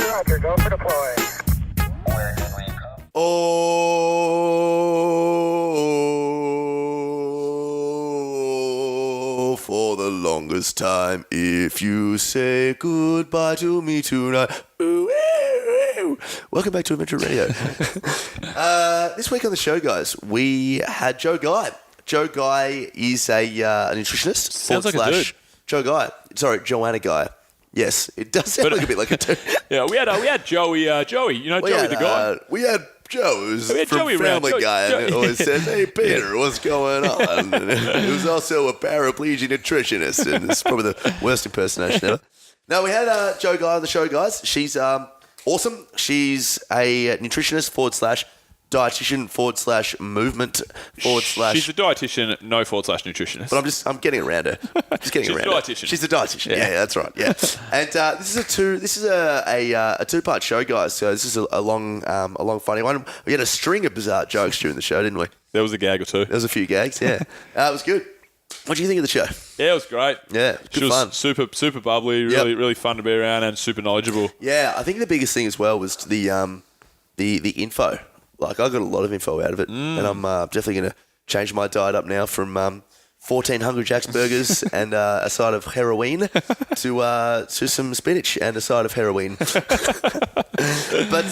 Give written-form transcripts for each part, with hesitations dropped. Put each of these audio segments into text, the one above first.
Roger, go for deploy. Oh, for the longest time, if you say goodbye to me tonight. Ooh, ooh, ooh. Welcome back to Adventure Radio. This week on the show, guys, we had Joe Guy. Joe Guy is a nutritionist. Sounds like a dude. Joe Guy. Sorry, Joanna Guy. Yes, it does sound like a bit like a dude. Yeah, we had Joey. You know, Joey the guy. We had Joe, who's had from Joey Family around. Guy, and Joey. always says, "Hey Peter, what's going on?" And he was also a paraplegic nutritionist, and it's probably the worst impersonation ever. No, we had Joe Guy on the show, guys. She's awesome. She's a nutritionist / dietitian / movement / She's a dietitian, no / nutritionist. But I'm getting around her. Just getting around her. Dietitian. She's a dietitian. Yeah, that's right. Yeah. And this is a two-part show, guys. So this is a long funny one. We had a string of bizarre jokes during the show, didn't we? There was a gag or two. There was a few gags. Yeah. It was good. What do you think of the show? Yeah, it was great. Yeah, She good was fun. super bubbly, really fun to be around, and super knowledgeable. Yeah, I think the biggest thing as well was the info. Like, I got a lot of info out of it, and I'm definitely going to change my diet up now from 14 Hungry Jack's burgers and a side of heroin to some spinach and a side of heroin. But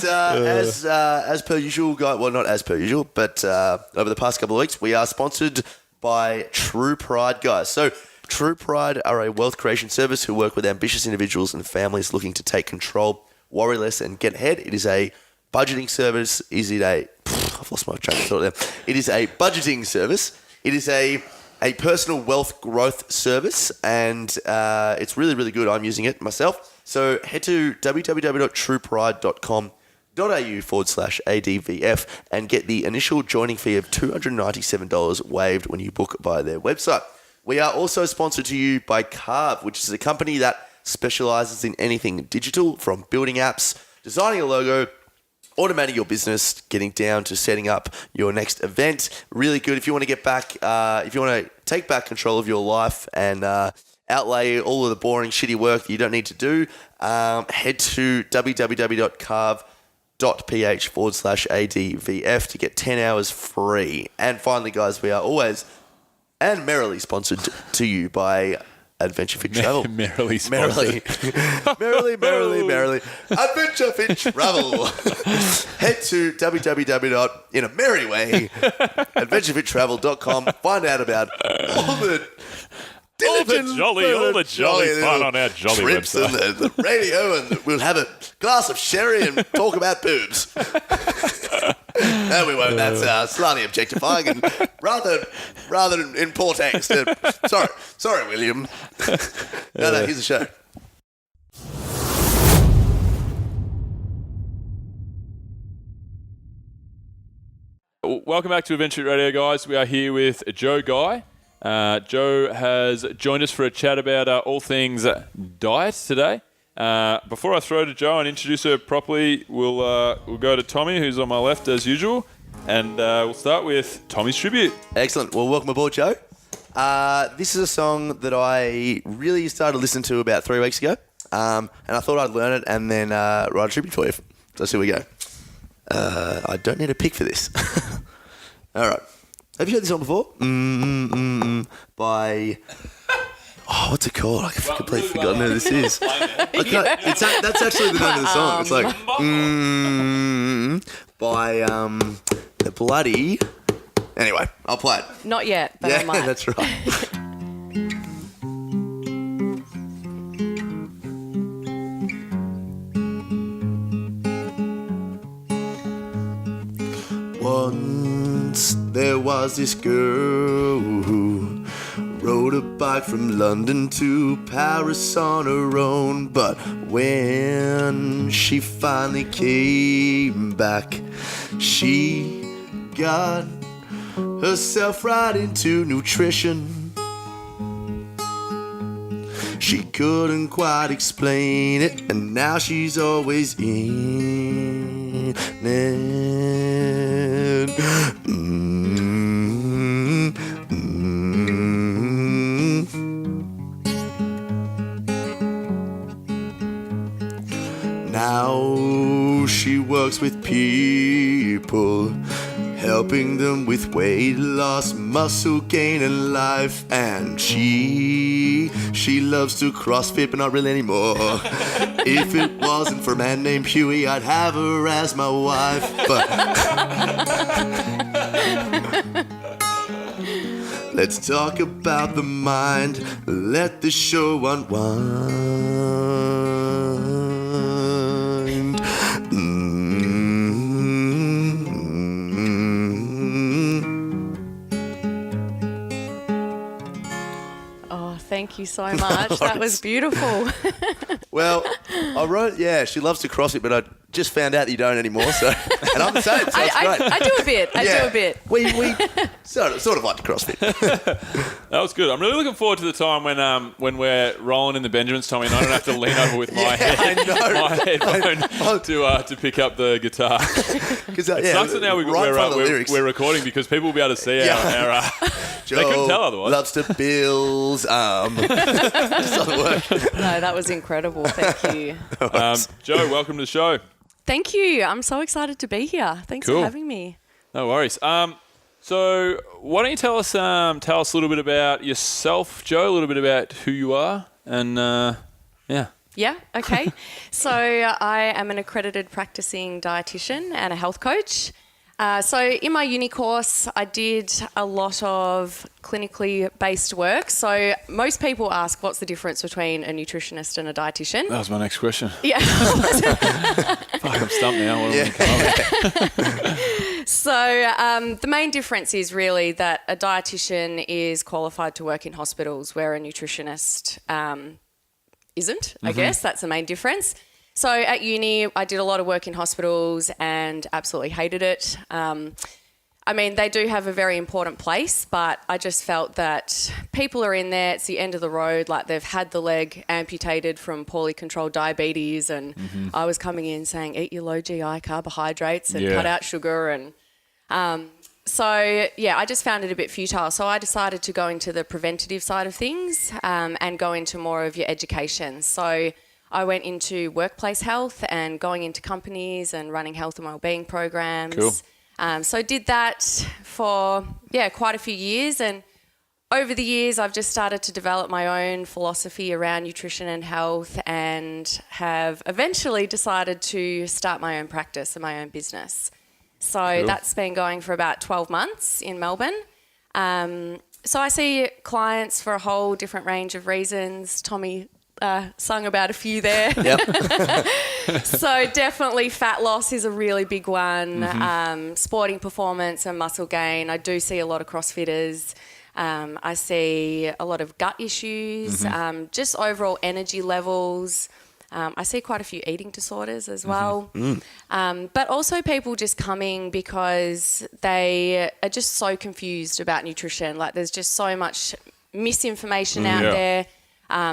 as per usual, well, not as per usual, but over the past couple of weeks, we are sponsored by True Pride, guys. So True Pride are a wealth creation service who work with ambitious individuals and families looking to take control, worry less, and get ahead. It is a budgeting service. I've lost my train of thought there. It is a budgeting service. It is a personal wealth growth service, and it's really, really good. I'm using it myself. So head to www.truepride.com.au/ADVF and get the initial joining fee of $297 waived when you book by their website. We are also sponsored to you by Crave, which is a company that specializes in anything digital, from building apps, designing a logo, automating your business, getting down to setting up your next event. Really good if you want to get back, if you want to take back control of your life and outlay all of the boring, shitty work that you don't need to do. Head to www.carve.ph/ADVF to get 10 hours free. And finally, guys, we are always and merrily sponsored to you by Adventure Fit Travel. Merrily sponsored. merrily. Adventure Fit Travel. Head to www.adventurefittravel.com. Find out about all the jolly fun on our jolly trips website. and the radio, and we'll have a glass of sherry and talk about boobs. No, we won't. That's slightly objectifying and rather in poor taste. Sorry, William. No, here's the show. Welcome back to Adventure Radio, guys. We are here with Joe Guy. Joe has joined us for a chat about all things diet today. Before I throw to Joe and introduce her properly, we'll go to Tommy, who's on my left as usual, and we'll start with Tommy's tribute. Excellent. Well, welcome aboard, Joe. This is a song that I really started listening to about 3 weeks ago, and I thought I'd learn it and then write a tribute for you. So let's see what we go. I don't need a pick for this. All right. Have you heard this song before? By... Oh, what's it called? I've completely forgotten who this is. That's actually the name of the song. It's like... by the bloody... Anyway, I'll play it. Not yet, but I might. That's right. Once there was this girl who rode a bike from London to Paris on her own. But when she finally came back, she got herself right into nutrition. She couldn't quite explain it, and now she's always in it. Now she works with people, helping them with weight loss, muscle gain, and life. And she loves to CrossFit, but not really anymore. If it wasn't for a man named Huey, I'd have her as my wife. But let's talk about the mind. Let the show unwind. Thank you so much. That was beautiful. Well, I wrote, she loves to CrossFit, but I just found out that you don't anymore. So, and I'm the same, so it's great. I do a bit. I do a bit. We sort of like to CrossFit. That was good. I'm really looking forward to the time when we're rolling in the Benjamins, Tommy, and I don't have to lean over with my headphone to pick up the guitar. It sucks that now we're recording because people will be able to see our Joe they couldn't tell otherwise. Loves to Bill's arm. Just doesn't work. No, that was incredible. Thank you. Joe, welcome to the show. Thank you. I'm so excited to be here. Thanks for having me. No worries. So why don't you tell us a little bit about yourself, Joe, a little bit about who you are and Yeah, okay. So I am an accredited practicing dietitian and a health coach. So in my uni course, I did a lot of clinically based work. So most people ask, what's the difference between a nutritionist and a dietitian? That was my next question. Yeah. Fuck, I'm stumped now. So the main difference is really that a dietitian is qualified to work in hospitals where a nutritionist isn't, I guess. That's the main difference. So at uni, I did a lot of work in hospitals and absolutely hated it. I mean, they do have a very important place, but I just felt that people are in there, it's the end of the road, like they've had the leg amputated from poorly controlled diabetes, and I was coming in saying, eat your low GI carbohydrates and cut out sugar. And so, I just found it a bit futile. So I decided to go into the preventative side of things and go into more of your education. So I went into workplace health and going into companies and running health and wellbeing programs. Cool. So I did that for, quite a few years. And over the years, I've just started to develop my own philosophy around nutrition and health and have eventually decided to start my own practice and my own business. So that's been going for about 12 months in Melbourne. So I see clients for a whole different range of reasons. Tommy sung about a few there. Yep. So definitely fat loss is a really big one. Sporting performance and muscle gain. I do see a lot of CrossFitters. I see a lot of gut issues, just overall energy levels. I see quite a few eating disorders as well. But also people just coming because they are just so confused about nutrition. Like there's just so much misinformation out there.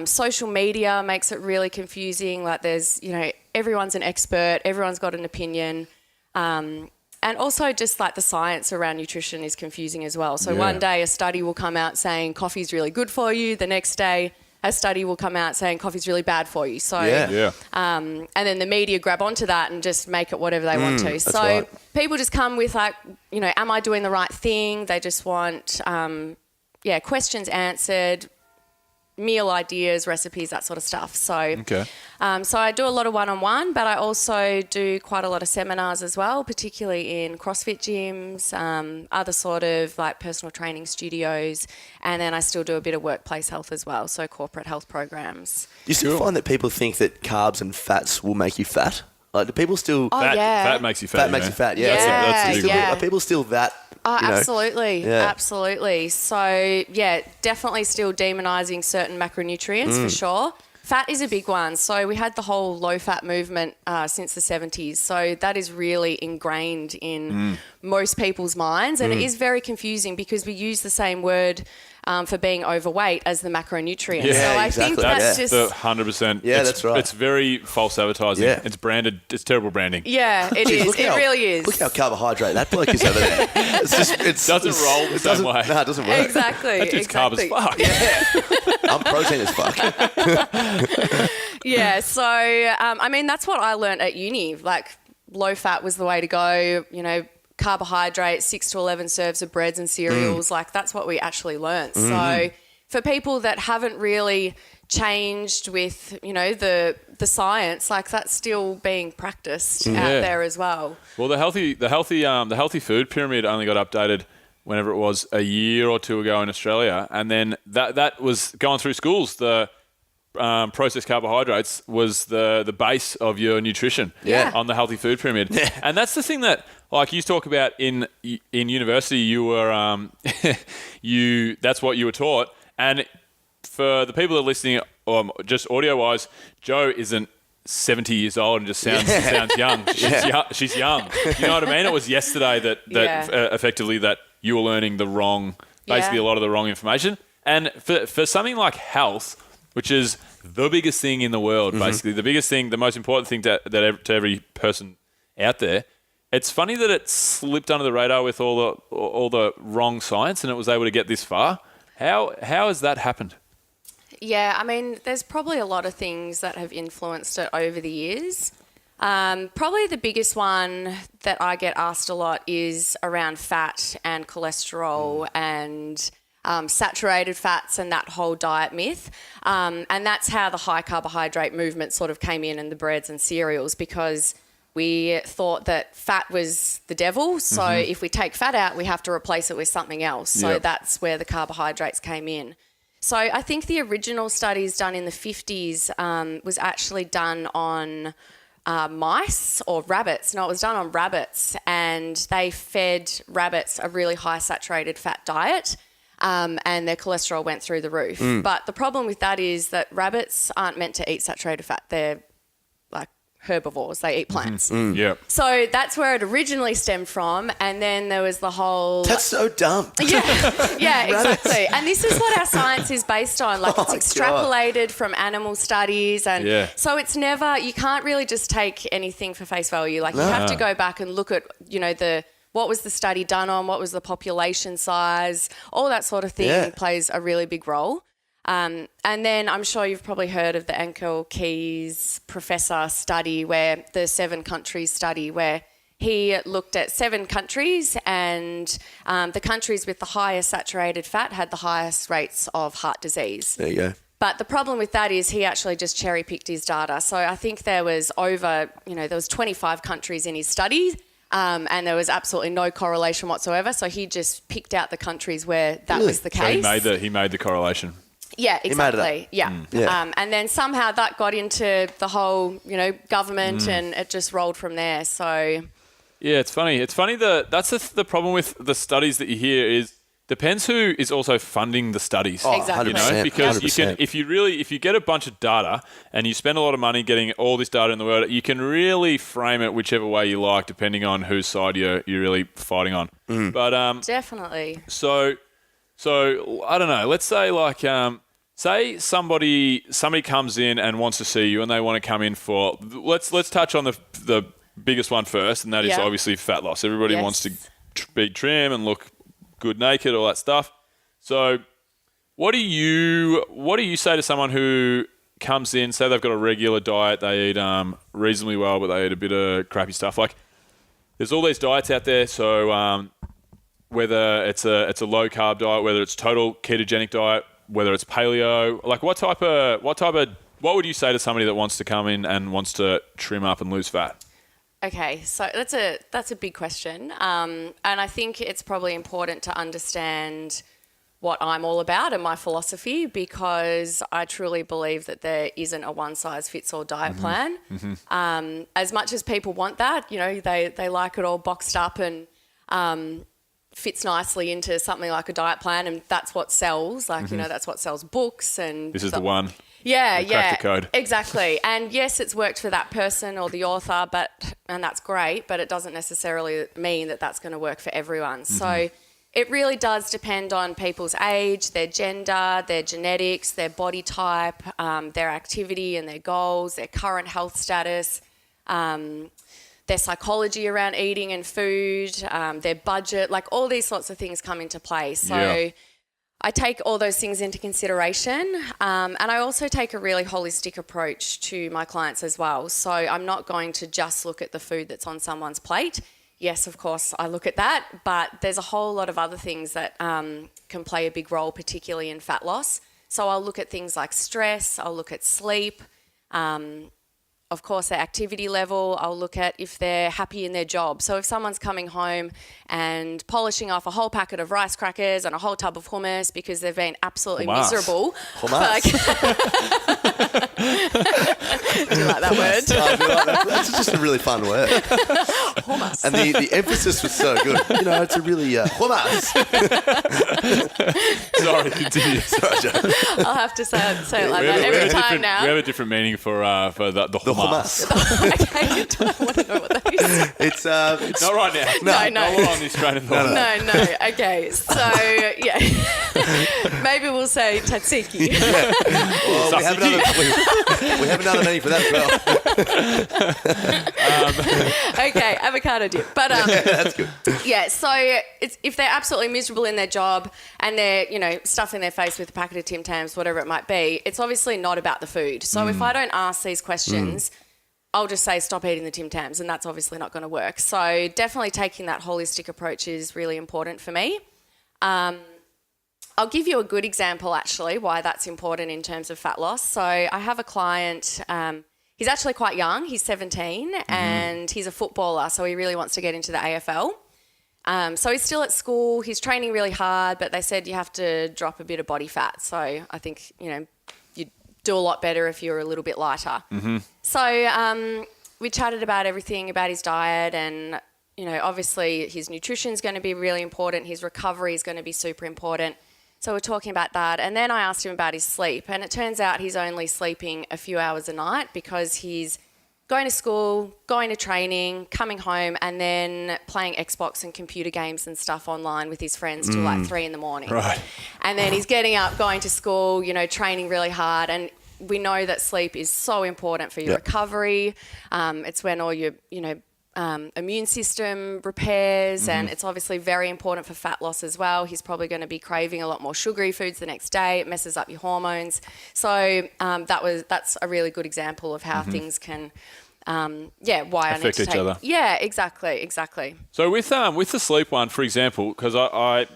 Social media makes it really confusing. Like there's, everyone's an expert, everyone's got an opinion. And also just like the science around nutrition is confusing as well. So one day a study will come out saying coffee's really good for you. The next day a study will come out saying coffee's really bad for you. So, and then the media grab onto that and just make it whatever they want to. So people just come with like, am I doing the right thing? They just want, questions answered, meal ideas, recipes, that sort of stuff. So, so I do a lot of one-on-one, but I also do quite a lot of seminars as well, particularly in CrossFit gyms, other sort of like personal training studios, and then I still do a bit of workplace health as well, so corporate health programs. Do you still find that people think that carbs and fats will make you fat? Like, do people still... Fat makes you fat. Fat makes you fat, Are people still that... Oh, absolutely. Absolutely. So, definitely still demonising certain macronutrients for sure. Fat is a big one. So we had the whole low-fat movement since the 70s. So that is really ingrained in most people's minds. And it is very confusing because we use the same word for being overweight as the macronutrients. Yeah, so I think that's just... 100%. Yeah, that's right. It's very false advertising. Yeah. It's branded. It's terrible branding. Yeah, it is. It really is. Look how carbohydrate that bloke is over there. It doesn't roll the same way. No, it doesn't work. Exactly. That dude's carb as fuck. Yeah. I'm protein as fuck. Yeah, so, I mean, that's what I learned at uni. Like, low fat was the way to go, you know, carbohydrates, 6 to 11 serves of breads and cereals. Like, that's what we actually learnt. So for people that haven't really changed with, you know, the science, like, that's still being practiced out there as well. Well, the healthy food pyramid only got updated whenever it was a year or two ago in Australia, and then that was going through schools. The processed carbohydrates was the base of your nutrition on the healthy food pyramid. Yeah. And that's the thing that, like, you talk about in university, you were that's what you were taught. And for the people that are listening, just audio wise, Jo isn't 70 years old and just sounds young. She's young. You know what I mean? It was yesterday that effectively that you were learning basically a lot of the wrong information. And for something like health, which is the biggest thing in the world, basically the biggest thing, the most important thing to every person out there. It's funny that it slipped under the radar with all the wrong science, and it was able to get this far. How has that happened? Yeah, I mean, there's probably a lot of things that have influenced it over the years. Probably the biggest one that I get asked a lot is around fat and cholesterol and saturated fats and that whole diet myth. And that's how the high carbohydrate movement sort of came in the breads and cereals, because we thought that fat was the devil. So if we take fat out, we have to replace it with something else. So that's where the carbohydrates came in. So I think the original studies done in the 50s was actually done on mice or rabbits. No, it was done on rabbits, and they fed rabbits a really high saturated fat diet. And their cholesterol went through the roof. But the problem with that is that rabbits aren't meant to eat saturated fat. They're like herbivores. They eat plants. So that's where it originally stemmed from. And then there was the whole... That's so dumb. Yeah, exactly. And this is what our science is based on. Like, it's extrapolated from animal studies. And so it's never... You can't really just take anything for face value. Like, you have to go back and look at, you know, what was the study done on? What was the population size? All that sort of thing plays a really big role. And then I'm sure you've probably heard of the Ankel Keys professor study, where the 7 countries study, where he looked at 7 countries, and the countries with the highest saturated fat had the highest rates of heart disease. There you go. But the problem with that is he actually just cherry-picked his data. So I think there was 25 countries in his study. And there was absolutely no correlation whatsoever. So he just picked out the countries where that was the case. So he made the correlation. Yeah, exactly. And then somehow that got into the whole, you know, government, and it just rolled from there. So yeah, it's funny. It's funny that that's the problem with the studies that you hear is depends who is also funding the studies. Oh, exactly. You know, because 100%. if you get a bunch of data and you spend a lot of money getting all this data in the world, you can really frame it whichever way you like, depending on whose side you're really fighting on. But definitely. So I don't know. Let's say say somebody comes in and wants to see you, and they want to come in for let's touch on the biggest one first, and that is obviously fat loss. Everybody wants to be trim and look good naked, all that stuff. So what do you say to someone who comes in, say they've got a regular diet, they eat reasonably well, but they eat a bit of crappy stuff? Like, there's all these diets out there. So whether it's a low carb diet, whether it's total ketogenic diet, whether it's paleo, like what would you say to somebody that wants to come in and wants to trim up and lose fat? Okay, so that's a big question, and I think it's probably important to understand what I'm all about and my philosophy, because I truly believe that there isn't a one-size-fits-all diet plan. As much as people want that, you know, they like it all boxed up and fits nicely into something like a diet plan, and that's what sells. Like, you know, that's what sells books. And this is the one. Yeah, crack the code. Exactly. And yes, it's worked for that person or the author, and that's great, but it doesn't necessarily mean that that's going to work for everyone. So it really does depend on people's age, their gender, their genetics, their body type, their activity and their goals, their current health status, their psychology around eating and food, their budget, like all these sorts of things come into play. So I take all those things into consideration, and I also take a really holistic approach to my clients as well. So I'm not going to just look at the food that's on someone's plate. Yes, of course, I look at that, but there's a whole lot of other things that can play a big role, particularly in fat loss. So I'll look at things like stress, I'll look at sleep, of course, their activity level. I'll look at if they're happy in their job. So if someone's coming home and polishing off a whole packet of rice crackers and a whole tub of hummus because they've been absolutely miserable. Hummus. Do you like that word? I do like that. That's just a really fun word. Hummus. And the emphasis was so good. It's a really hummus. Sorry, continue. Sorry, Joe. I'll have to say it like that every time now. We have a different meaning for the hummus. Okay, you don't want to know what that is. It's Not right now. No. Not on this train of thought. No. Okay, so yeah, maybe we'll say tzatziki. Well, we have another name for that as well. Okay, avocado dip. But That's good. yeah, so if they're absolutely miserable in their job and they're, stuffing their face with a packet of Tim Tams, whatever it might be, it's obviously not about the food. So if I don't ask these questions, I'll just say stop eating the Tim Tams, and that's obviously not going to work. So definitely taking that holistic approach is really important for me. I'll give you a good example, actually, why that's important in terms of fat loss. So I have a client, he's actually quite young, he's 17, and he's a footballer, so he really wants to get into the AFL. So he's still at school, he's training really hard, but they said you have to drop a bit of body fat. So I think, you'd do a lot better if you're a little bit lighter. So we chatted about everything, about his diet, and, obviously his nutrition is going to be really important, his recovery is going to be super important. So we're talking about that. And then I asked him about his sleep. And it turns out he's only sleeping a few hours a night because he's going to school, going to training, coming home, and then playing Xbox and computer games and stuff online with his friends till like 3 a.m. Right. And then he's getting up, going to school, training really hard. And we know that sleep is so important for your recovery. It's when all your, immune system repairs, and it's obviously very important for fat loss as well. He's probably going to be craving a lot more sugary foods the next day. It messes up your hormones. So that's a really good example of how things can, why I need affect to each take. other. Yeah, exactly. So with the sleep one, for example, because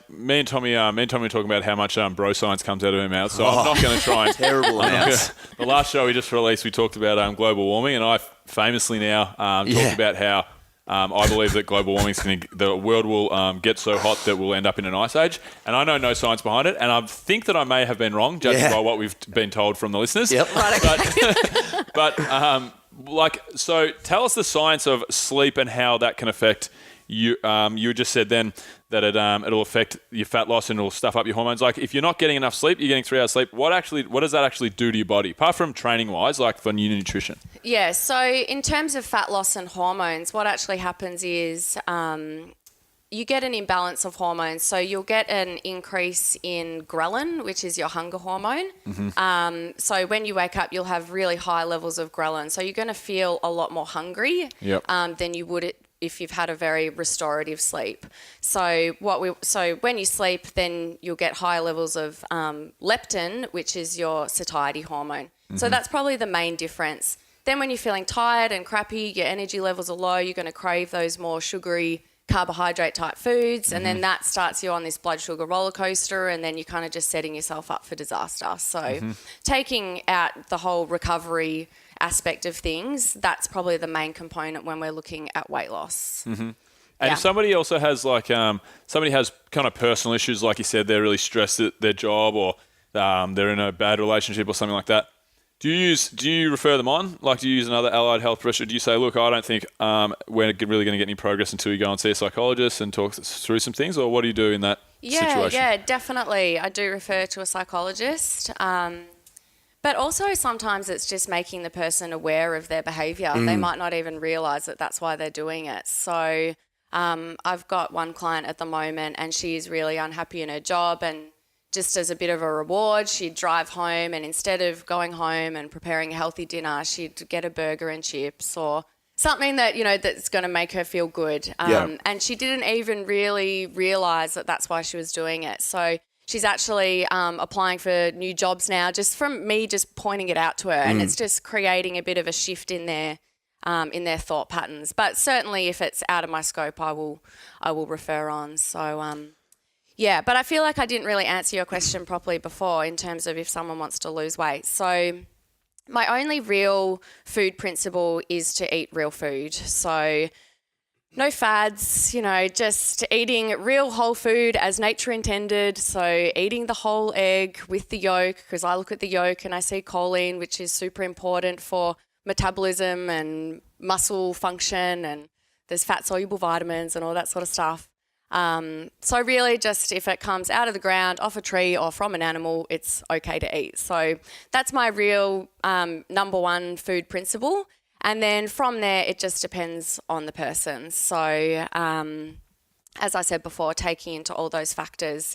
me and Tommy were talking about how much bro science comes out of our mouths. So I'm not going to try and Terrible amounts. The last show we just released, we talked about global warming, and I famously now talked about how I believe that global warming is the world will get so hot that we'll end up in an ice age. And I know no science behind it, and I think that I may have been wrong, judging by what we've been told from the listeners. Yep. Right, okay. But so tell us the science of sleep and how that can affect you. You just said then that it'll affect your fat loss and it'll stuff up your hormones. Like if you're not getting enough sleep, you're getting 3 hours sleep. What does that actually do to your body, apart from training wise, like for new nutrition? Yeah. So in terms of fat loss and hormones, what actually happens is you get an imbalance of hormones. So you'll get an increase in ghrelin, which is your hunger hormone. So when you wake up, you'll have really high levels of ghrelin. So you're going to feel a lot more hungry than you would if you've had a very restorative sleep. So when you sleep, then you'll get high levels of leptin, which is your satiety hormone. So that's probably the main difference. Then when you're feeling tired and crappy, your energy levels are low, you're going to crave those more sugary carbohydrate type foods, and then that starts you on this blood sugar roller coaster, and then you're kind of just setting yourself up for disaster. So taking out the whole recovery aspect of things, that's probably the main component when we're looking at weight loss. And if somebody also has somebody has kind of personal issues, like you said, they're really stressed at their job, or they're in a bad relationship or something like that, do you refer them on? Like, do you use another allied health professional? Do you say, look, I don't think we're really going to get any progress until you go and see a psychologist and talk through some things, or what do you do in that situation? Yeah, definitely. I do refer to a psychologist. But also sometimes it's just making the person aware of their behaviour. They might not even realise that that's why they're doing it. So I've got one client at the moment, and she's really unhappy in her job, and just as a bit of a reward, she'd drive home, and instead of going home and preparing a healthy dinner, she'd get a burger and chips or something that, that's going to make her feel good. And she didn't even really realise that that's why she was doing it. So She's actually applying for new jobs now, just from me just pointing it out to her, and it's just creating a bit of a shift in their thought patterns. But certainly, if it's out of my scope, I will refer on. So yeah, but I feel like I didn't really answer your question properly before in terms of if someone wants to lose weight. So my only real food principle is to eat real food. So no fads, just eating real whole food as nature intended. So eating the whole egg with the yolk, because I look at the yolk and I see choline, which is super important for metabolism and muscle function, and there's fat-soluble vitamins and all that sort of stuff. So really just if it comes out of the ground, off a tree or from an animal, it's okay to eat. So that's my real number one food principle. And then from there, it just depends on the person. So as I said before, taking into all those factors,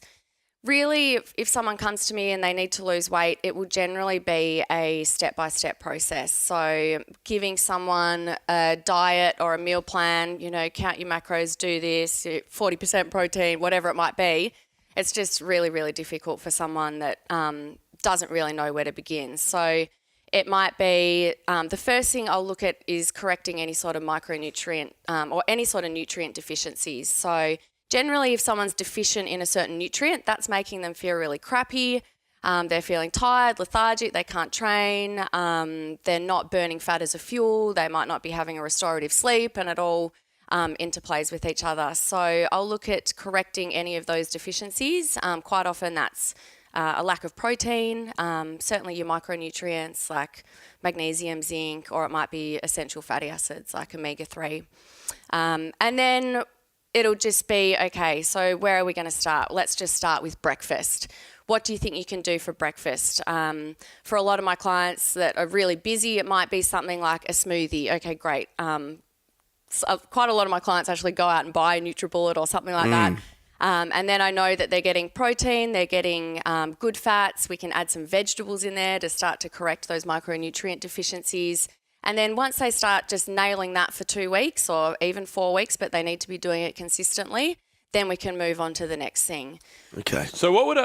really if someone comes to me and they need to lose weight, it will generally be a step-by-step process. So giving someone a diet or a meal plan, count your macros, do this, 40% protein, whatever it might be. It's just really, really difficult for someone that doesn't really know where to begin. So it might be the first thing I'll look at is correcting any sort of micronutrient or any sort of nutrient deficiencies. So generally, if someone's deficient in a certain nutrient, that's making them feel really crappy. They're feeling tired, lethargic, they can't train, they're not burning fat as a fuel, they might not be having a restorative sleep, and it all interplays with each other. So I'll look at correcting any of those deficiencies. Quite often that's a lack of protein, certainly your micronutrients like magnesium, zinc, or it might be essential fatty acids like omega-3. And then it'll just be, okay, so where are we going to start? Let's just start with breakfast. What do you think you can do for breakfast? For a lot of my clients that are really busy, it might be something like a smoothie. Okay, great. So quite a lot of my clients actually go out and buy a NutriBullet or something like that. And then I know that they're getting protein, they're getting good fats. We can add some vegetables in there to start to correct those micronutrient deficiencies. And then once they start just nailing that for 2 weeks or even 4 weeks, but they need to be doing it consistently, then we can move on to the next thing. Okay. So what would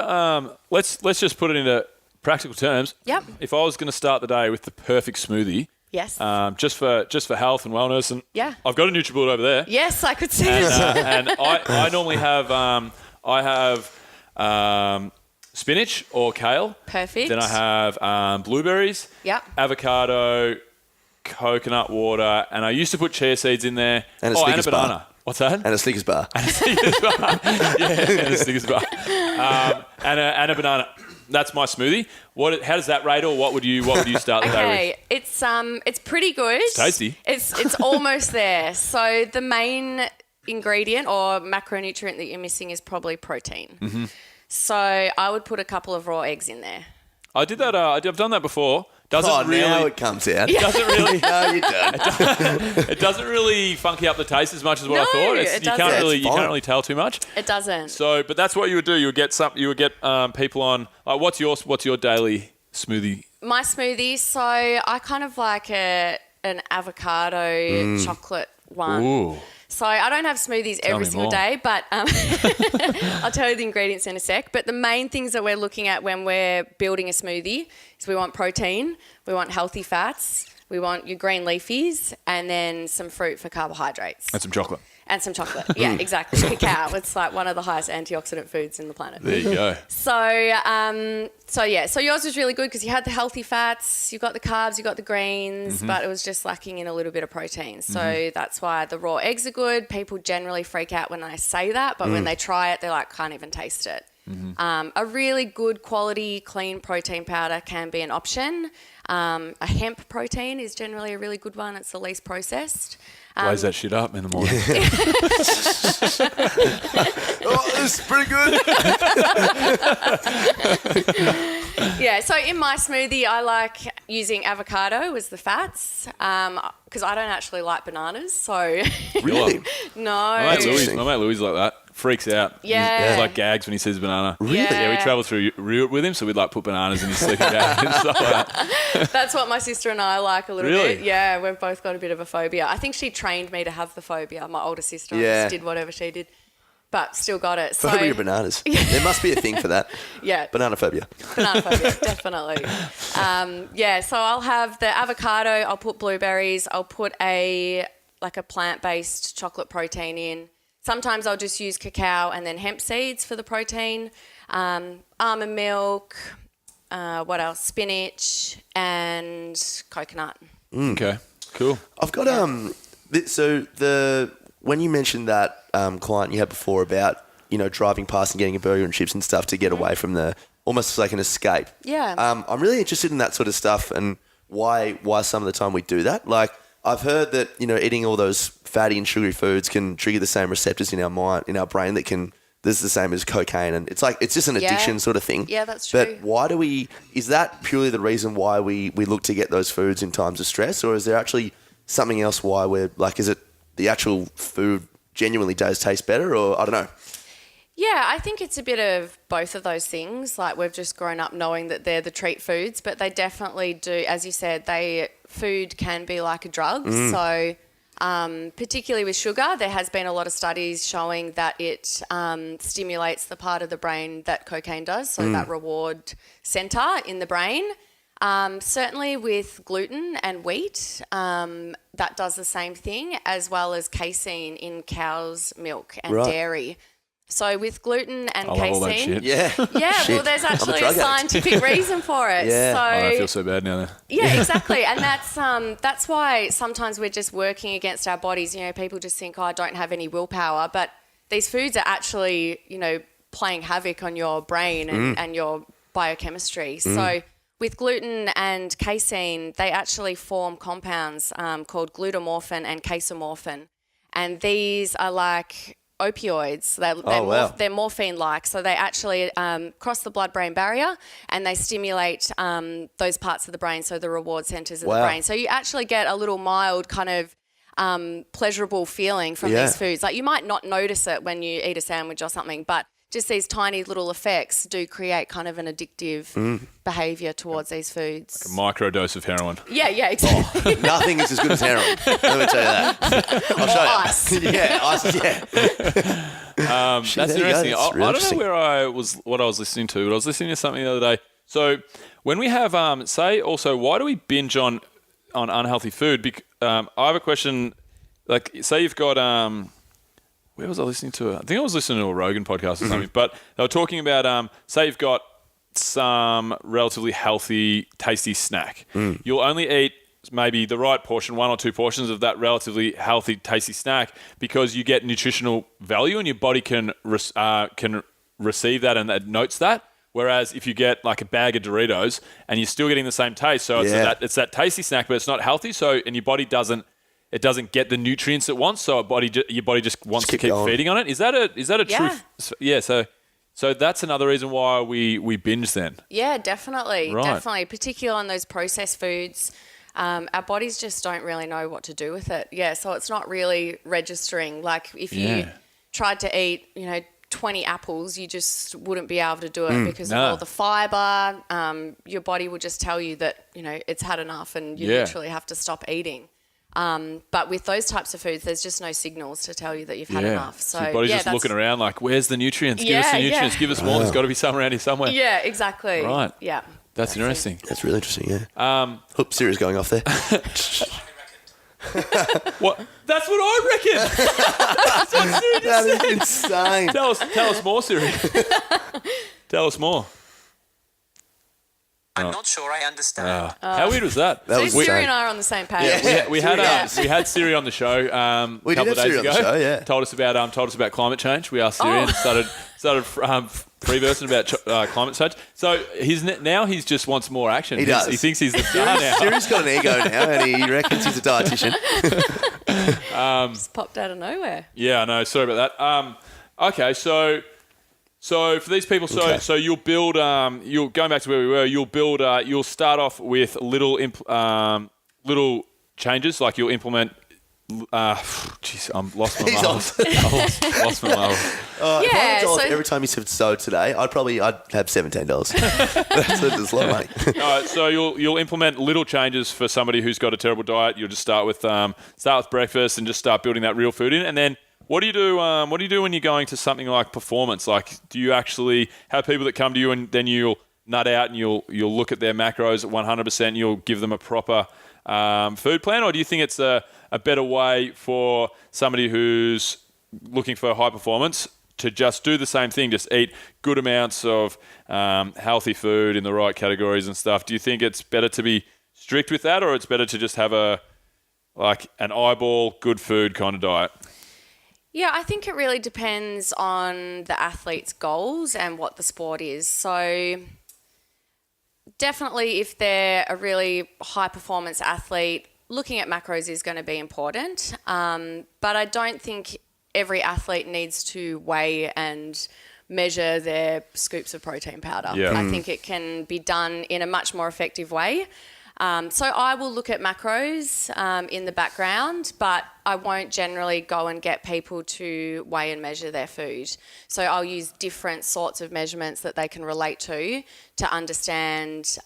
let's just put it into practical terms. Yep. If I was going to start the day with the perfect smoothie, Yes. just for health and wellness, and Yeah. I've got a NutriBullet over there. Yes, I could see And, it. and I normally have spinach or kale. Perfect. Then I have blueberries. Yep. Avocado, coconut water, and I used to put chia seeds in there. And a and a Snickers bar. banana. What's that? And a Snickers bar. Yeah, and a Snickers bar. And a banana. That's my smoothie. How does that rate, or what would you start the day with? Okay, it's pretty good. It's tasty. It's almost there. So the main ingredient or macronutrient that you're missing is probably protein. Mm-hmm. So I would put a couple of raw eggs in there. I did that. I've done that before. Doesn't really. Now it comes out. Doesn't really. No, you don't. It doesn't really funky up the taste as much as what I thought. It You doesn't. can't really tell too much. It doesn't. So, but that's what you would do. You would get people on. What's your daily smoothie? My smoothie. So I kind of like an avocado chocolate one. Ooh. So I don't have smoothies every me single more. day, but I'll tell you the ingredients in a sec. But the main things that we're looking at when we're building a smoothie is we want protein, we want healthy fats, we want your green leafies, and then some fruit for carbohydrates. And some chocolate. And some chocolate. Yeah, exactly. Cacao. It's like one of the highest antioxidant foods in the planet. There you go. So yours was really good because you had the healthy fats, you got the carbs, you got the greens, but it was just lacking in a little bit of protein. So that's why the raw eggs are good. People generally freak out when I say that, but when they try it, they're like, can't even taste it. A really good quality, clean protein powder can be an option. A hemp protein is generally a really good one. It's the least processed. Blaze that shit up in the morning. Oh, this is pretty good. Yeah, so in my smoothie, I like using avocado as the fats because I don't actually like bananas. So Really? no. My mate Louis is like that. Freaks out. Yeah. He's like gags when he sees banana. Really? Yeah, we travel through Europe with him, so we'd like put bananas in his sleeping bag and stuff like that. That's what my sister and I like a little Really? bit. Yeah, we've both got a bit of a phobia. I think she trained me to have the phobia. My older sister Yeah. just did whatever she did. but still got it. So Phobia of bananas. There must be a thing for that. yeah, Banana phobia. banana phobia, definitely. So I'll have the avocado. I'll put blueberries. I'll put a plant-based chocolate protein in. Sometimes I'll just use cacao and then hemp seeds for the protein. Almond milk. What else? Spinach and coconut. Okay, cool. I've got when you mentioned that client you had before about driving past and getting a burger and chips and stuff to get away from almost like an escape. Yeah. I'm really interested in that sort of stuff and why some of the time we do that. Like I've heard that eating all those fatty and sugary foods can trigger the same receptors in our mind, in our brain that's the same as cocaine, and it's just an addiction sort of thing. Yeah, that's true. But is that purely the reason why we look to get those foods in times of stress, or is there actually something else why we're like, is it the actual food genuinely does taste better, or I don't know? Yeah, I think it's a bit of both of those things. Like we've just grown up knowing that they're the treat foods, but they definitely do, as you said, food can be like a drug. So particularly with sugar, there has been a lot of studies showing that it stimulates the part of the brain that cocaine does, so that reward center in the brain. Certainly with gluten and wheat, that does the same thing, as well as casein in cow's milk and dairy. So with gluten and I love all that casein, shit. yeah, well, there's actually a scientific reason for it. Yeah. So I feel so bad now. yeah, exactly, and that's why sometimes we're just working against our bodies. People just think, I don't have any willpower, but these foods are actually, playing havoc on your brain and your biochemistry. So with gluten and casein, they actually form compounds called glutamorphin and casomorphin, and these are like opioids. They're morphine-like, so they actually cross the blood-brain barrier and they stimulate those parts of the brain, so the reward centers of the brain. So you actually get a little mild kind of pleasurable feeling from these foods. Like you might not notice it when you eat a sandwich or something, but just these tiny little effects do create kind of an addictive behaviour towards these foods. A micro dose of heroin. Yeah, exactly. Nothing is as good as heroin. Let me tell you that. I'll show you. Ice. Yeah, ice. Yeah. That's interesting. That's I don't interesting. know what I was listening to, but I was listening to something the other day. So when we have, why do we binge on unhealthy food? I have a question. Like, say you've got, where was I listening to it? I think I was listening to a Rogan podcast or something. But they were talking about, say you've got some relatively healthy, tasty snack. You'll only eat maybe the right portion, 1 or 2 portions of that relatively healthy, tasty snack, because you get nutritional value and your body can receive that and that notes that. Whereas if you get like a bag of Doritos and you're still getting the same taste, so it's that tasty snack, but it's not healthy. So and your body doesn't get the nutrients it wants. So your body just wants to keep feeding on it. Is that a truth? Yeah. So that's another reason why we binge then. Yeah, definitely. Right. Definitely. Particularly on those processed foods. Our bodies just don't really know what to do with it. Yeah, so it's not really registering. Like if you tried to eat, 20 apples, you just wouldn't be able to do it because of all the fibre. Your body will just tell you that, it's had enough and you literally have to stop eating. But with those types of foods, there's just no signals to tell you that you've had enough. So your body's just looking around like, where's the nutrients? Give us the nutrients. Give us more. There's got to be some around here somewhere. Yeah, exactly. Right. Yeah. That's interesting. That's really interesting, yeah. Hope Siri's going off there. What? That's what I reckon. That's what Siri just That is said. insane. Tell us more, Siri. Tell us more. I'm not sure I understand. How weird was that? That was Siri insane. and I are on the same page. Yeah. We had Siri on the show a We did couple of have days Siri on ago. the show, yeah. Told us about climate change. We asked Siri and started free-versing about climate change. So he's just wants more action. He does. He thinks he's the star now. Siri's got an ego now, and he reckons he's a dietitian. Just popped out of nowhere. Yeah, I know. Sorry about that. Okay, so for these people, so you'll build. You'll going back to where we were. You'll build. You'll start off with little changes, like you'll implement. Jeez, I'm lost my marbles. Lost my marbles. If I was every time you said so today, I'd have $17. That's a lot of money. All right, so you'll implement little changes for somebody who's got a terrible diet. You'll just start with breakfast and just start building that real food in, and then What do you do? What do you do when you're going to something like performance? Like, do you actually have people that come to you and then you'll nut out and you'll look at their macros at 100% and you'll give them a proper food plan, or do you think it's a better way for somebody who's looking for high performance to just do the same thing, just eat good amounts of healthy food in the right categories and stuff? Do you think it's better to be strict with that, or it's better to just have an eyeball, good food kind of diet? Yeah, I think it really depends on the athlete's goals and what the sport is. So definitely if they're a really high performance athlete, looking at macros is going to be important. But I don't think every athlete needs to weigh and measure their scoops of protein powder. Yeah. I think it can be done in a much more effective way. So I will look at macros in the background, but I won't generally go and get people to weigh and measure their food. So I'll use different sorts of measurements that they can relate to understand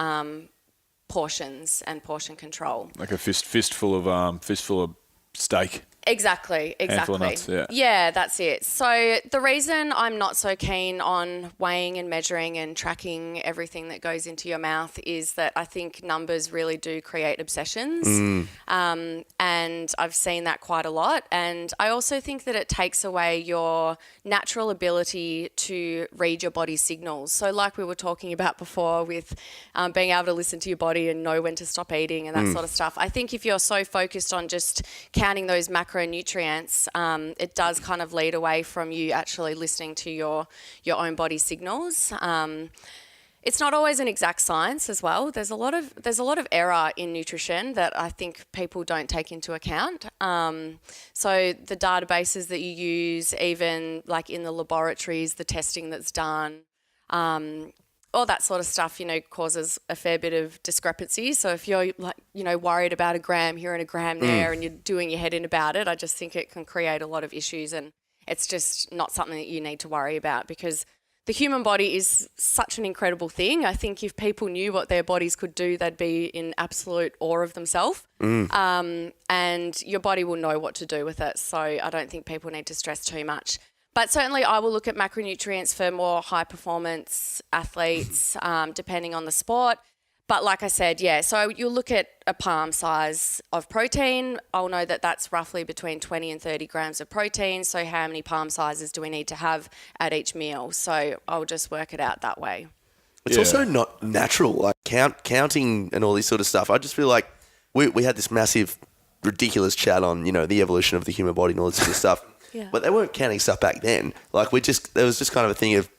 portions and portion control. Like a fistful of steak. Exactly. Handful of nuts, yeah. Yeah, that's it. So the reason I'm not so keen on weighing and measuring and tracking everything that goes into your mouth is that I think numbers really do create obsessions. And I've seen that quite a lot. And I also think that it takes away your natural ability to read your body's signals. So like we were talking about before with being able to listen to your body and know when to stop eating and that sort of stuff. I think if you're so focused on just counting those macronutrients, it does kind of lead away from you actually listening to your own body signals. It's not always an exact science as well. There's a lot of error in nutrition that I think people don't take into account. So the databases that you use, even like in the laboratories, the testing that's done, all that sort of stuff, causes a fair bit of discrepancy. So if you're worried about a gram here and a gram there and you're doing your head in about it, I just think it can create a lot of issues, and it's just not something that you need to worry about, because the human body is such an incredible thing. I think if people knew what their bodies could do, they'd be in absolute awe of themselves. And your body will know what to do with it. So I don't think people need to stress too much. But certainly I will look at macronutrients for more high performance athletes, depending on the sport. But like I said, yeah, so you'll look at a palm size of protein. I'll know that that's roughly between 20 and 30 grams of protein. So how many palm sizes do we need to have at each meal? So I'll just work it out that way. It's also not natural, like counting and all this sort of stuff. I just feel like we had this massive, ridiculous chat on, the evolution of the human body and all this sort of stuff. Yeah. But they weren't counting stuff back then. Like there was just kind of a thing of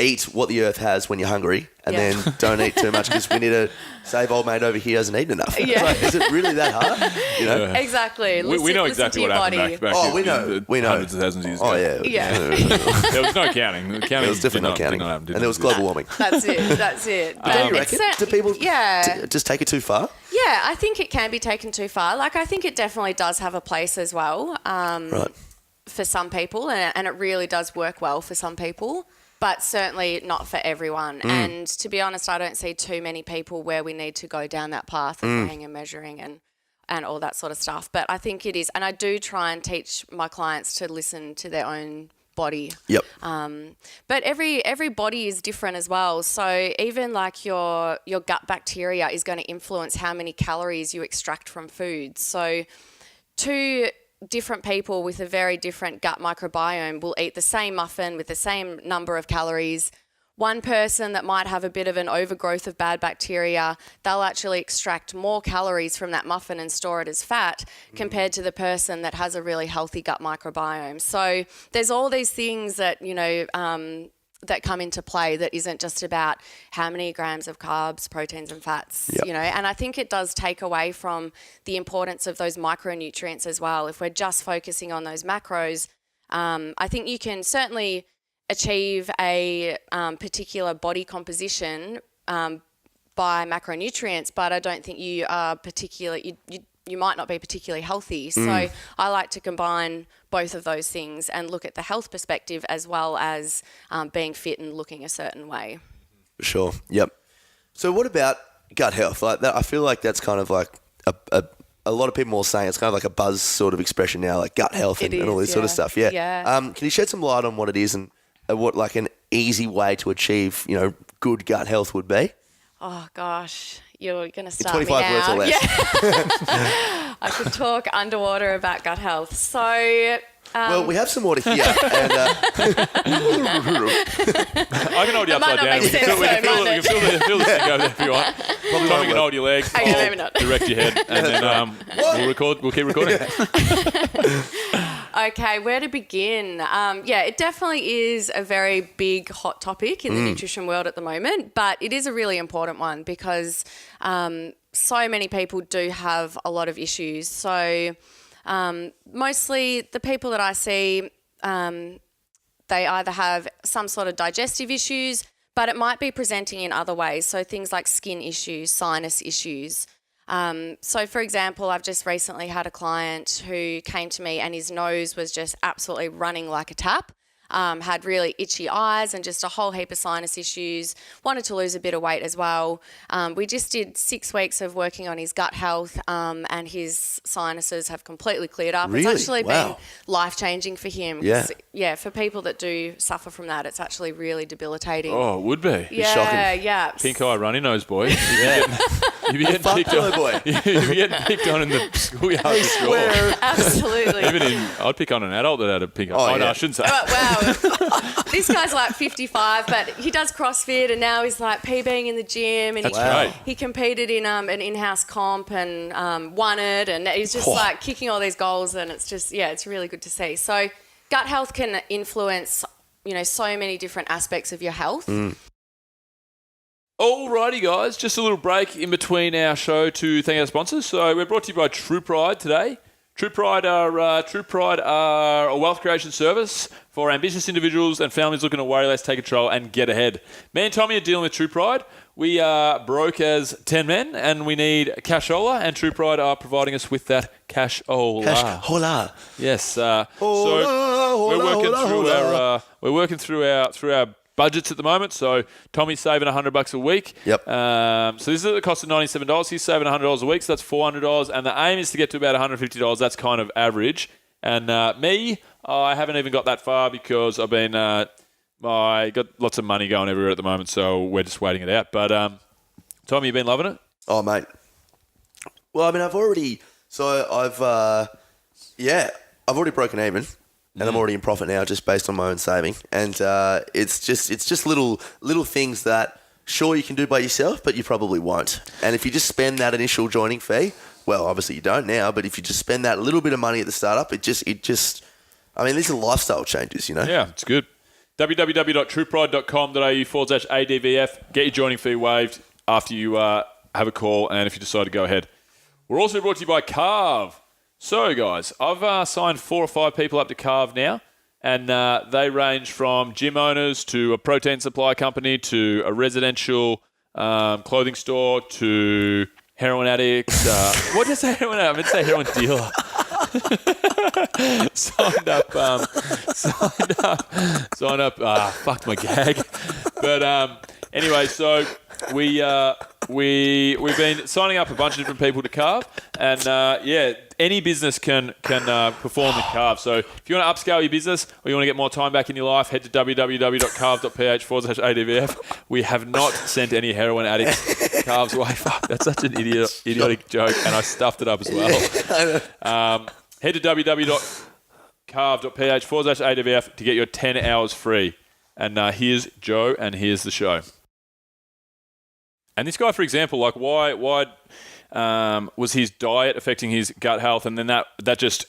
eat what the earth has when you're hungry, and then don't eat too much because we need to save old mate over here hasn't eaten enough. Yeah. Like, is it really that hard? Exactly. We know exactly what happened back we know. Hundreds of thousands of years ago. Oh, yeah. Yeah. There was no counting. There was definitely no counting. and there was global warming. That's it. Do you reckon? Do people just take it too far? Yeah, I think it can be taken too far. Like, I think it definitely does have a place as well for some people, and it really does work well for some people. But certainly not for everyone. And to be honest, I don't see too many people where we need to go down that path of weighing and measuring and all that sort of stuff. But I think it is. And I do try and teach my clients to listen to their own body. Yep. But every body is different as well. So even like your gut bacteria is going to influence how many calories you extract from food. So different people with a very different gut microbiome will eat the same muffin with the same number of calories. One person that might have a bit of an overgrowth of bad bacteria, they'll actually extract more calories from that muffin and store it as fat compared to the person that has a really healthy gut microbiome. So there's all these things that, that come into play that isn't just about how many grams of carbs, proteins and fats, and I think it does take away from the importance of those micronutrients as well. If we're just focusing on those macros, I think you can certainly achieve a particular body composition by macronutrients, but I don't think you are you might not be particularly healthy. So I like to combine both of those things and look at the health perspective as well as being fit and looking a certain way. Sure. Yep. So what about gut health? Like that, I feel like that's kind of like a a lot of people are saying it's kind of like a buzz sort of expression now, like gut health and all this sort of stuff. Yeah. Can you shed some light on what it is and what like an easy way to achieve, good gut health would be? Oh gosh, you're going to start 25 me words now. or less. Yeah. I could talk underwater about gut health. So. Well, we have some water here. And, I can hold you That might upside not down. make sense, We can though, might feel this thing over there if you want. Tommy can hold your legs. Okay, I'll maybe not. direct your head, and then we'll keep recording. Okay, where to begin? It definitely is a very big hot topic in the nutrition world at the moment, but it is a really important one because so many people do have a lot of issues. So mostly the people that I see, they either have some sort of digestive issues, but it might be presenting in other ways. So things like skin issues, sinus issues. So, for example, I've just recently had a client who came to me and his nose was just absolutely running like a tap, had really itchy eyes and just a whole heap of sinus issues, wanted to lose a bit of weight as well. We just did 6 weeks of working on his gut health and his sinuses have completely cleared up. Really? It's actually Wow. been life-changing for him. Yeah. Yeah, for people that do suffer from that, it's actually really debilitating. Oh, it would be. yeah, shocking. yeah. Pink eye, runny nose, boy. You'd be getting picked Hello, on. boy. You'd be getting picked on in the schoolyard for sure. Swear. Absolutely. I'd pick on an adult that had a pink eye. Oh, Oh, no, yeah. I shouldn't say. Wow. This guy's like 55, but he does CrossFit and now he's like PBing in the gym and That's Wow. great. he competed in an in-house comp and won it, and he's just like kicking all these goals, and it's just, it's really good to see. So gut health can influence, so many different aspects of your health. Alrighty, guys, just a little break in between our show to thank our sponsors. So we're brought to you by True Pride today. True Pride are a wealth creation service for ambitious individuals and families looking to worry less, take control, and get ahead. Me and Tommy are dealing with True Pride. We are broke as 10 men, and we need cashola, and True Pride are providing us with that cashola. Hola. Yes. Hola, We're working through our budgets at the moment. So Tommy's saving $100 a week. Yep. So this is at the cost of $97. He's saving $100 a week, so that's $400. And the aim is to get to about $150. That's kind of average. And me, I haven't even got that far because I've been I got lots of money going everywhere at the moment, so we're just waiting it out. But Tommy, you been loving it? Oh, mate. Well, I mean, I've already broken even. And I'm already in profit now just based on my own saving. And it's just little things that sure you can do by yourself, but you probably won't. And if you just spend that initial joining fee, well, obviously you don't now, but if you just spend that little bit of money at the startup, these are lifestyle changes, Yeah, it's good. www.truepride.com.au/ADVF. Get your joining fee waived after you have a call and if you decide to go ahead. We're also brought to you by Carve. So, guys, I've signed 4 or 5 people up to Carve now, and they range from gym owners to a protein supply company to a residential clothing store to heroin addicts. What did I say heroin addict? I meant to say heroin dealer. Signed up. Fucked my gag. But anyway, so we've been signing up a bunch of different people to Carve, and any business can perform in Carve. So if you want to upscale your business or you want to get more time back in your life, head to www.carve.ph/ADVF. We have not sent any heroin addicts Carve's way. Fuck, that's such an idiotic joke, and I stuffed it up as well. Head to www.carve.ph/ADVF to get your 10 hours free. And here's Joe, and here's the show. And this guy, for example, like why was his diet affecting his gut health, and then that just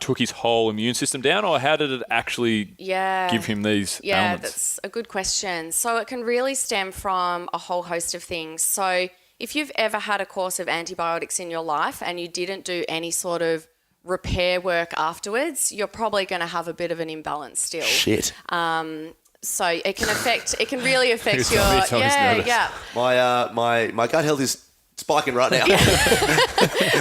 took his whole immune system down, or how did it actually give him these ailments? Yeah, that's a good question. So it can really stem from a whole host of things. So if you've ever had a course of antibiotics in your life and you didn't do any sort of repair work afterwards, you're probably going to have a bit of an imbalance still. Shit. So it can really affect your nervous. My gut health is spiking right now.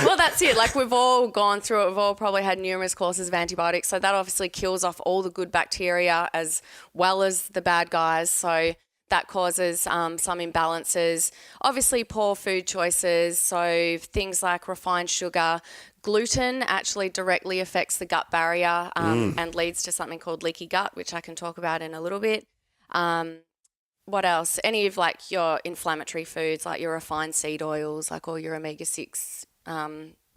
Well, that's it. Like, we've all gone through it. We've all probably had numerous courses of antibiotics. So that obviously kills off all the good bacteria as well as the bad guys. So that causes some imbalances. Obviously, poor food choices, so things like refined sugar. Gluten actually directly affects the gut barrier and leads to something called leaky gut, which I can talk about in a little bit. What else? Any of like your inflammatory foods, like your refined seed oils, like all your omega-6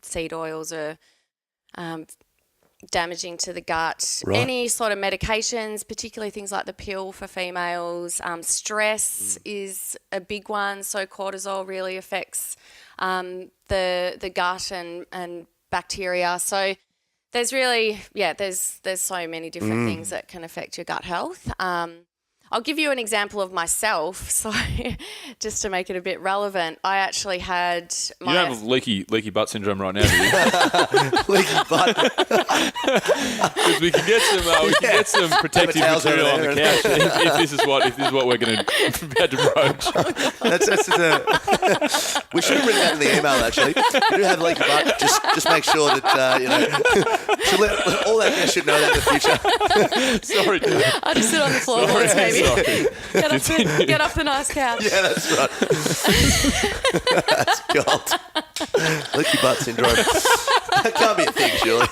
seed oils are damaging to the gut. Right. Any sort of medications, particularly things like the pill for females. Stress is a big one. So cortisol really affects the gut and bacteria. So there's really, there's so many different things that can affect your gut health. I'll give you an example of myself. So just to make it a bit relevant, I actually had You don't have leaky butt syndrome right now, do you? Leaky butt. Because we can get some protective Towels material over on the there. couch if this is what we're going to about to broach. We should have written that in the email. Actually, you do have a leaky butt. Just make sure that all that guys should know that in the future. Sorry, dude. I just sit on the floorboards, maybe. Sorry. Get off the nice couch. Yeah, that's right. That's gold. Leaky butt syndrome. That can't be a thing, surely.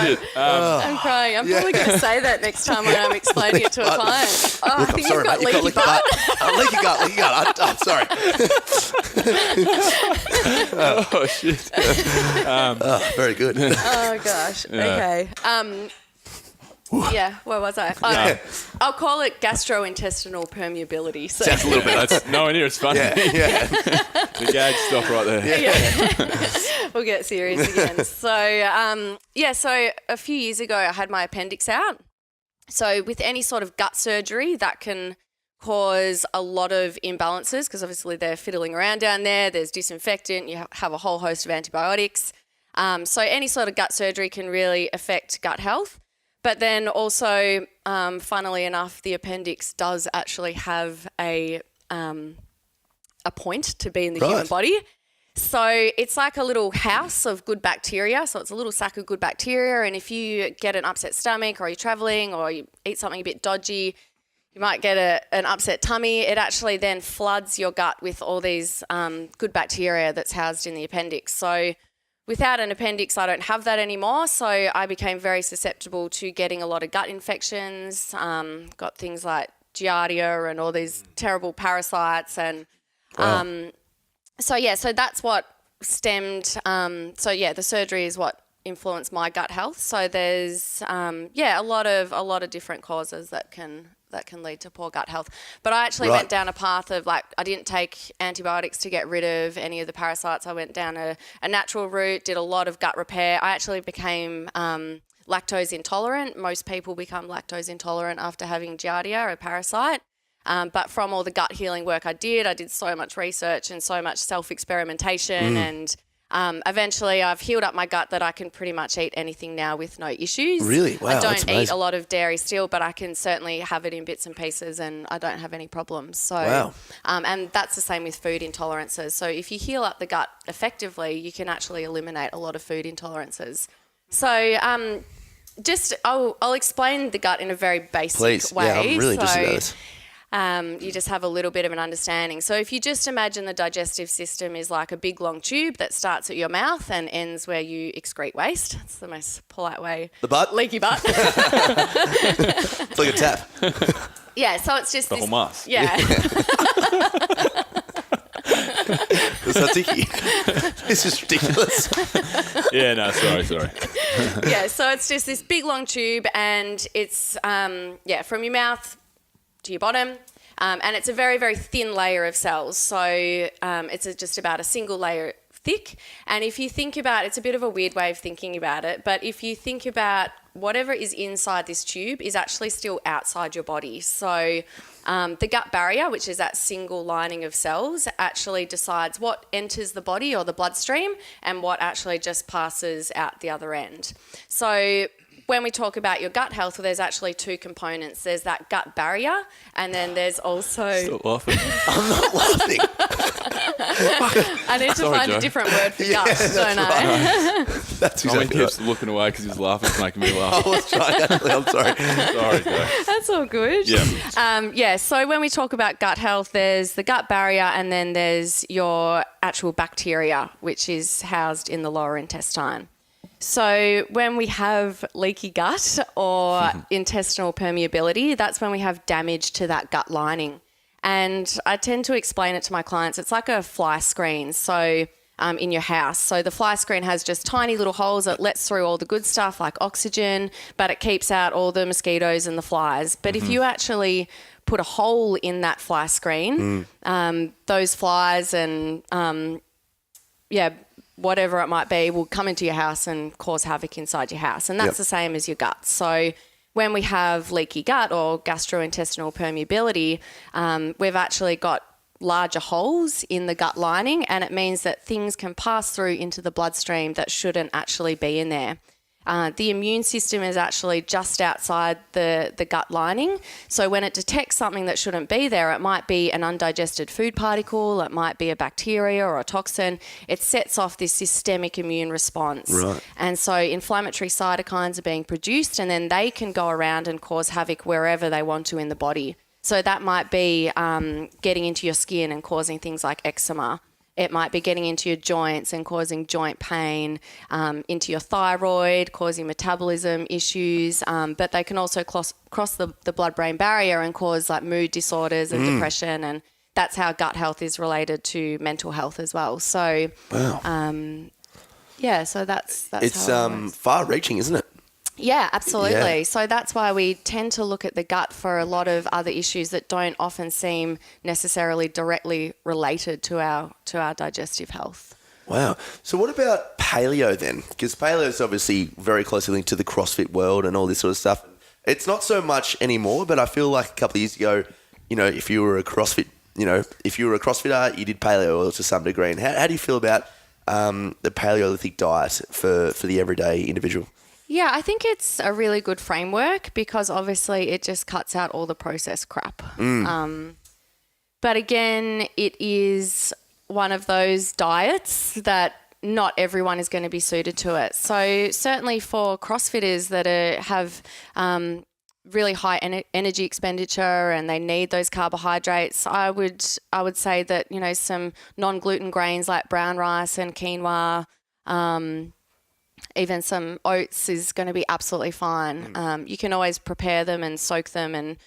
Shit. I'm crying. I'm probably going to say that next time when I'm explaining it to a client. Oh, I think you've got mate. leaky butt. Leaky gut. I'm sorry. Oh, shit. Very good. Oh, gosh. Okay. Where was I? I'll call it gastrointestinal permeability. So. Sounds a little bit. That's nowhere near as funny. Yeah. The gag stop right there. We'll get serious again. So, so a few years ago, I had my appendix out. So with any sort of gut surgery, that can cause a lot of imbalances because obviously they're fiddling around down there. There's disinfectant. You have a whole host of antibiotics. So any sort of gut surgery can really affect gut health. But then also, funnily enough, the appendix does actually have a point to be in the human body. So it's like a little house of good bacteria. So it's a little sack of good bacteria. And if you get an upset stomach or you're traveling or you eat something a bit dodgy, you might get an upset tummy. It actually then floods your gut with all these good bacteria that's housed in the appendix. So without an appendix, I don't have that anymore. So I became very susceptible to getting a lot of gut infections, got things like Giardia and all these terrible parasites. And so that's what stemmed. The surgery is what influenced my gut health. So there's, a lot of different causes that can lead to poor gut health. But I actually went down a path of I didn't take antibiotics to get rid of any of the parasites. I went down a natural route, did a lot of gut repair. I actually became lactose intolerant. Most people become lactose intolerant after having Giardia, a parasite. But from all the gut healing work I did so much research and so much self-experimentation and eventually I've healed up my gut that I can pretty much eat anything now with no issues. Really? Wow, I that's don't eat amazing. a lot of dairy still, but I can certainly have it in bits and pieces and I don't have any problems. So, wow. And that's the same with food intolerances. So if you heal up the gut effectively, you can actually eliminate a lot of food intolerances. So I'll explain the gut in a very basic way. Yeah, I'm really interested in this. You just have a little bit of an understanding. So if you just imagine the digestive system is like a big long tube that starts at your mouth and ends where you excrete waste. That's the most polite way. The butt? Leaky butt. It's like a tap. Yeah, so it's just The whole mass. Yeah. The tzatziki. This is ridiculous. Yeah, no, sorry. Yeah, so it's just this big long tube and it's, from your mouth to your bottom, and it's a very, very thin layer of cells. So it's just about a single layer thick. And if you think about, it's a bit of a weird way of thinking about it, but if you think about whatever is inside this tube is actually still outside your body. So the gut barrier, which is that single lining of cells, actually decides what enters the body or the bloodstream and what actually just passes out the other end. So when we talk about your gut health, well, there's actually two components. There's that gut barrier, and then there's also... Stop laughing. I'm not laughing. I need to find Joe. a different word for gut, don't I? Right. That's Tommy exactly keeps right. looking away because he's laughing. It's making me laugh. I was trying, actually. I'm sorry. Sorry, Joe. That's all good. Yeah. So when we talk about gut health, there's the gut barrier and then there's your actual bacteria, which is housed in the lower intestine. So when we have leaky gut or intestinal permeability, that's when we have damage to that gut lining. And I tend to explain it to my clients. It's like a fly screen. So in your house. So the fly screen has just tiny little holes that lets through all the good stuff like oxygen, but it keeps out all the mosquitoes and the flies. But if you actually put a hole in that fly screen, those flies and whatever it might be will come into your house and cause havoc inside your house. And that's the same as your gut. So when we have leaky gut or gastrointestinal permeability, we've actually got larger holes in the gut lining, and it means that things can pass through into the bloodstream that shouldn't actually be in there. The immune system is actually just outside the gut lining. So when it detects something that shouldn't be there, it might be an undigested food particle, it might be a bacteria or a toxin. It sets off this systemic immune response. Right. And so inflammatory cytokines are being produced, and then they can go around and cause havoc wherever they want to in the body. So that might be getting into your skin and causing things like eczema. It might be getting into your joints and causing joint pain, into your thyroid, causing metabolism issues. But they can also cross the blood-brain barrier and cause like mood disorders and depression. And that's how gut health is related to mental health as well. So, Wow. So that's It's how it works. far-reaching, isn't it? Yeah, absolutely. Yeah. So that's why we tend to look at the gut for a lot of other issues that don't often seem necessarily directly related to our digestive health. Wow. So what about paleo then? Because paleo is obviously very closely linked to the CrossFit world and all this sort of stuff. It's not so much anymore, but I feel like a couple of years ago, if you were a CrossFitter, you did paleo to some degree. And how do you feel about the Paleolithic diet for the everyday individual? Yeah, I think it's a really good framework because obviously it just cuts out all the processed crap. But again, it is one of those diets that not everyone is going to be suited to it. So certainly for CrossFitters that have really high energy expenditure and they need those carbohydrates, I would say that, some non-gluten grains like brown rice and quinoa, even some oats is going to be absolutely fine. You can always prepare them and soak them and,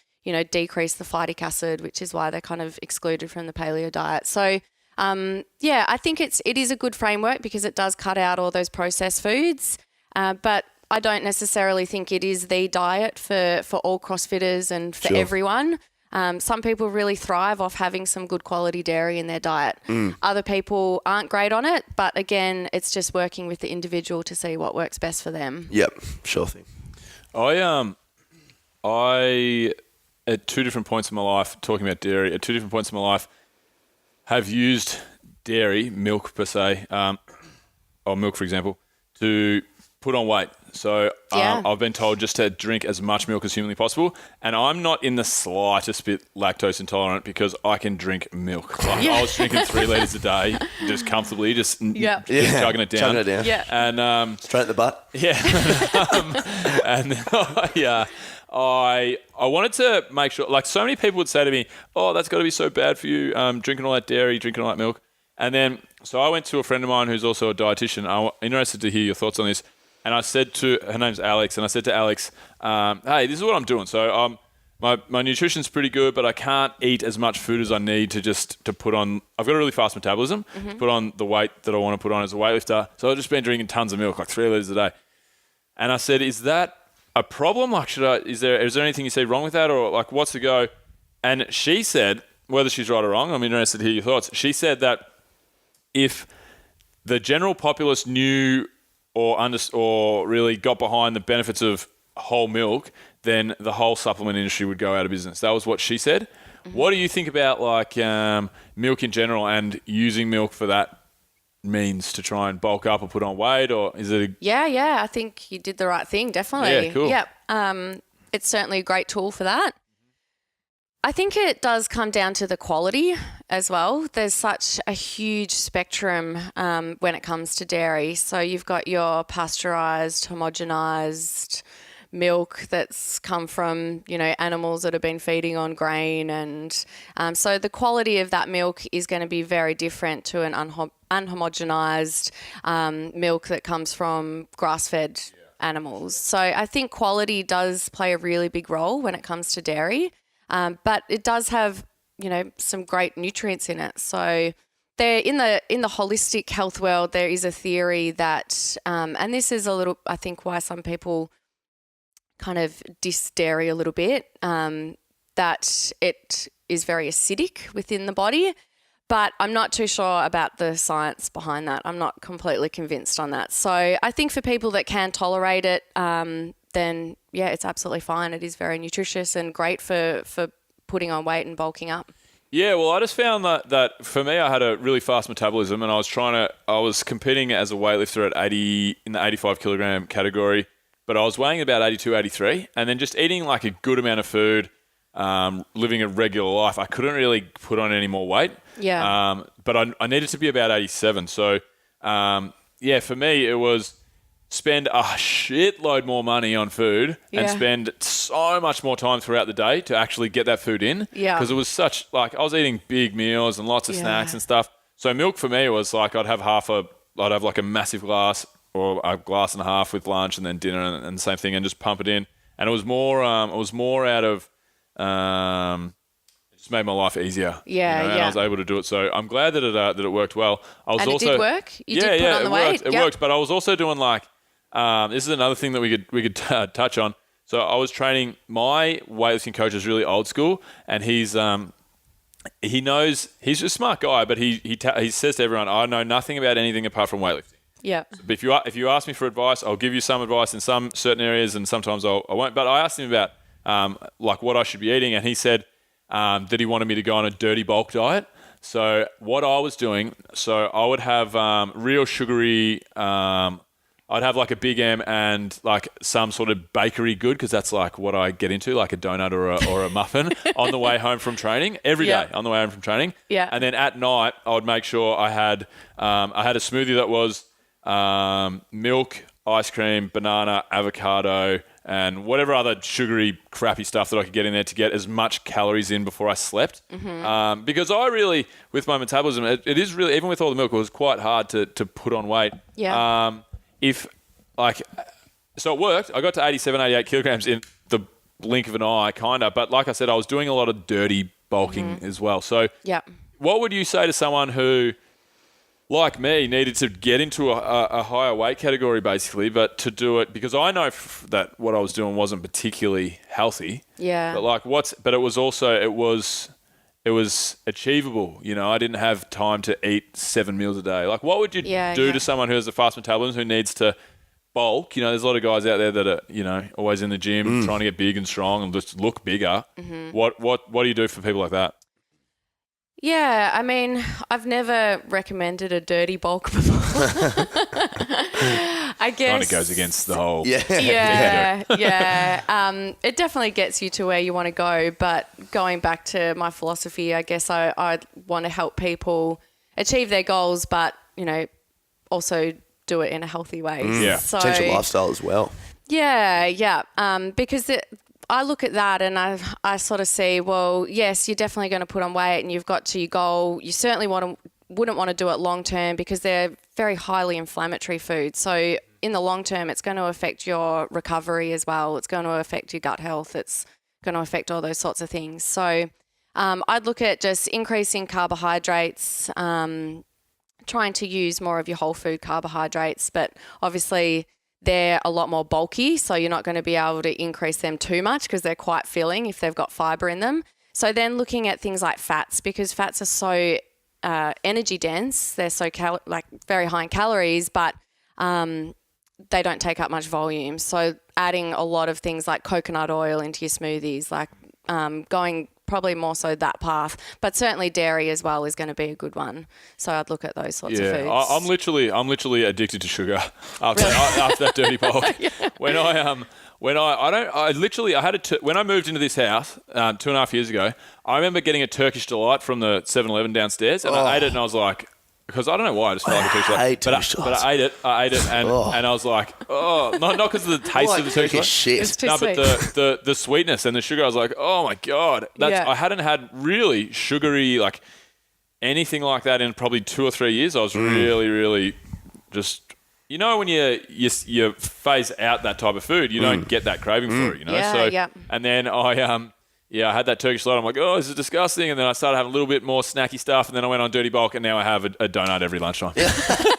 decrease the phytic acid, which is why they're kind of excluded from the paleo diet. So, I think it is a good framework because it does cut out all those processed foods. But I don't necessarily think it is the diet for all CrossFitters and for everyone. Some people really thrive off having some good quality dairy in their diet. Other people aren't great on it, but again, it's just working with the individual to see what works best for them. Yep, sure thing. I at two different points in my life, talking about dairy, at two different points in my life, have used dairy, milk per se, or milk for example, to put on weight. So I've been told just to drink as much milk as humanly possible. And I'm not in the slightest bit lactose intolerant because I can drink milk. Like I was drinking 3 litres a day, just comfortably, just chugging it down. Chugging it down. Yeah. And Straight in the butt. yeah. I wanted to make sure, like so many people would say to me, oh, that's got to be so bad for you, drinking all that dairy, drinking all that milk. And then, so I went to a friend of mine who's also a dietitian. I'm interested to hear your thoughts on this. And I said to, her name's Alex, and I said to Alex, hey, this is what I'm doing. So my nutrition's pretty good, but I can't eat as much food as I need to put on, I've got a really fast metabolism, to put on the weight that I want to put on as a weightlifter. So I've just been drinking tons of milk, like 3 litres a day. And I said, is that a problem? Like, is there anything you see wrong with that? Or like, what's the go? And she said, whether she's right or wrong, I'm interested to hear your thoughts. She said that if the general populace knew or really got behind the benefits of whole milk, then the whole supplement industry would go out of business. That was what she said. What do you think about like milk in general and using milk for that means to try and bulk up or put on weight, or is it? Yeah. I think you did the right thing, definitely. Yeah, cool. Yep. It's certainly a great tool for that. I think it does come down to the quality as well. There's such a huge spectrum when it comes to dairy. So you've got your pasteurized, homogenized milk that's come from, animals that have been feeding on grain. And so the quality of that milk is going to be very different to an unhomogenized milk that comes from grass-fed animals. So I think quality does play a really big role when it comes to dairy. But it does have, some great nutrients in it. So there, in the holistic health world, there is a theory that, and this is a little, I think, why some people kind of diss dairy a little bit, that it is very acidic within the body. But I'm not too sure about the science behind that. I'm not completely convinced on that. So I think for people that can tolerate it, then yeah, it's absolutely fine. It is very nutritious and great for putting on weight and bulking up. Yeah, well, I just found that for me, I had a really fast metabolism, and I was competing as a weightlifter at 80 in the 85 kilogram category, but I was weighing about 82, 83, and then just eating like a good amount of food, living a regular life. I couldn't really put on any more weight. Yeah. But I needed to be about 87. So, for me, it was spend a shitload more money on food and spend so much more time throughout the day to actually get that food in. Yeah. Because it was I was eating big meals and lots of snacks and stuff. So milk for me was like I'd have like a massive glass or a glass and a half with lunch and then dinner and the same thing and just pump it in. And it was more out of, it just made my life easier. Yeah, and I was able to do it. So I'm glad that it worked well. And it did work? You did put on the weight? It worked. But I was also doing this is another thing that we could touch on. So I was training. My weightlifting coach is really old school, and he knows he's a smart guy, but he says to everyone, "I know nothing about anything apart from weightlifting." Yeah. But if you ask me for advice, I'll give you some advice in some certain areas, and sometimes I won't. But I asked him about like what I should be eating, and he said that he wanted me to go on a dirty bulk diet. So what I was doing, I would have real sugary. I'd have like a Big M and like some sort of bakery good because that's like what I get into, like a donut or a muffin on the way home from training every day on the way home from training. Yeah. And then at night, I would make sure I had a smoothie that was milk, ice cream, banana, avocado, and whatever other sugary, crappy stuff that I could get in there to get as much calories in before I slept. Mm-hmm. Because I really, with my metabolism, it is really, even with all the milk, it was quite hard to put on weight. Yeah. So it worked. I got to 87, 88 kilograms in the blink of an eye, kind of. But like I said, I was doing a lot of dirty bulking as well. So what would you say to someone who, like me, needed to get into a higher weight category, basically, but to do it, because I know that what I was doing wasn't particularly healthy. Yeah. But it was achievable. I didn't have time to eat 7 meals a day. Like, what would you do to someone who has a fast metabolism who needs to bulk? There's a lot of guys out there that are, always in the gym trying to get big and strong and just look bigger. Mm-hmm. What do you do for people like that? Yeah, I mean, I've never recommended a dirty bulk before. I guess. Kind of goes against the whole. Yeah. It definitely gets you to where you want to go. But going back to my philosophy, I guess I want to help people achieve their goals, but, also do it in a healthy way. Yeah. So, change your lifestyle as well. Yeah. Because I look at that and I sort of see, well, yes, you're definitely going to put on weight and you've got to your goal. You certainly wouldn't want to do it long term because they're very highly inflammatory foods. So in the long term, it's going to affect your recovery as well. It's going to affect your gut health. It's going to affect all those sorts of things. So I'd look at just increasing carbohydrates, trying to use more of your whole food carbohydrates, but obviously they're a lot more bulky, so you're not going to be able to increase them too much because they're quite filling if they've got fibre in them. So then looking at things like fats, because fats are so energy dense, they're so very high in calories, but they don't take up much volume. So adding a lot of things like coconut oil into your smoothies, like going probably more so that path. But certainly dairy as well is going to be a good one. So I'd look at those sorts of foods. I'm literally addicted to sugar after that dirty bulk. When I moved into this house 2.5 years ago, I remember getting a Turkish Delight from the 7-Eleven downstairs, and I ate it, and I was like, because I don't know why, I just felt like a Turkish Delight. But I ate it, and I was like, not because of the taste of the Turkish Delight. Shit. It's too No, sweet. but the sweetness and the sugar, I was like, oh my God. I hadn't had really sugary, like anything like that in probably 2 or 3 years. I was really, really just, you know, when you phase out that type of food, you don't get that craving for it, you know? And then I had that Turkish Delight. I'm like, oh, this is disgusting. And then I started having a little bit more snacky stuff. And then I went on Dirty Bulk, and now I have a donut every lunchtime. Yeah.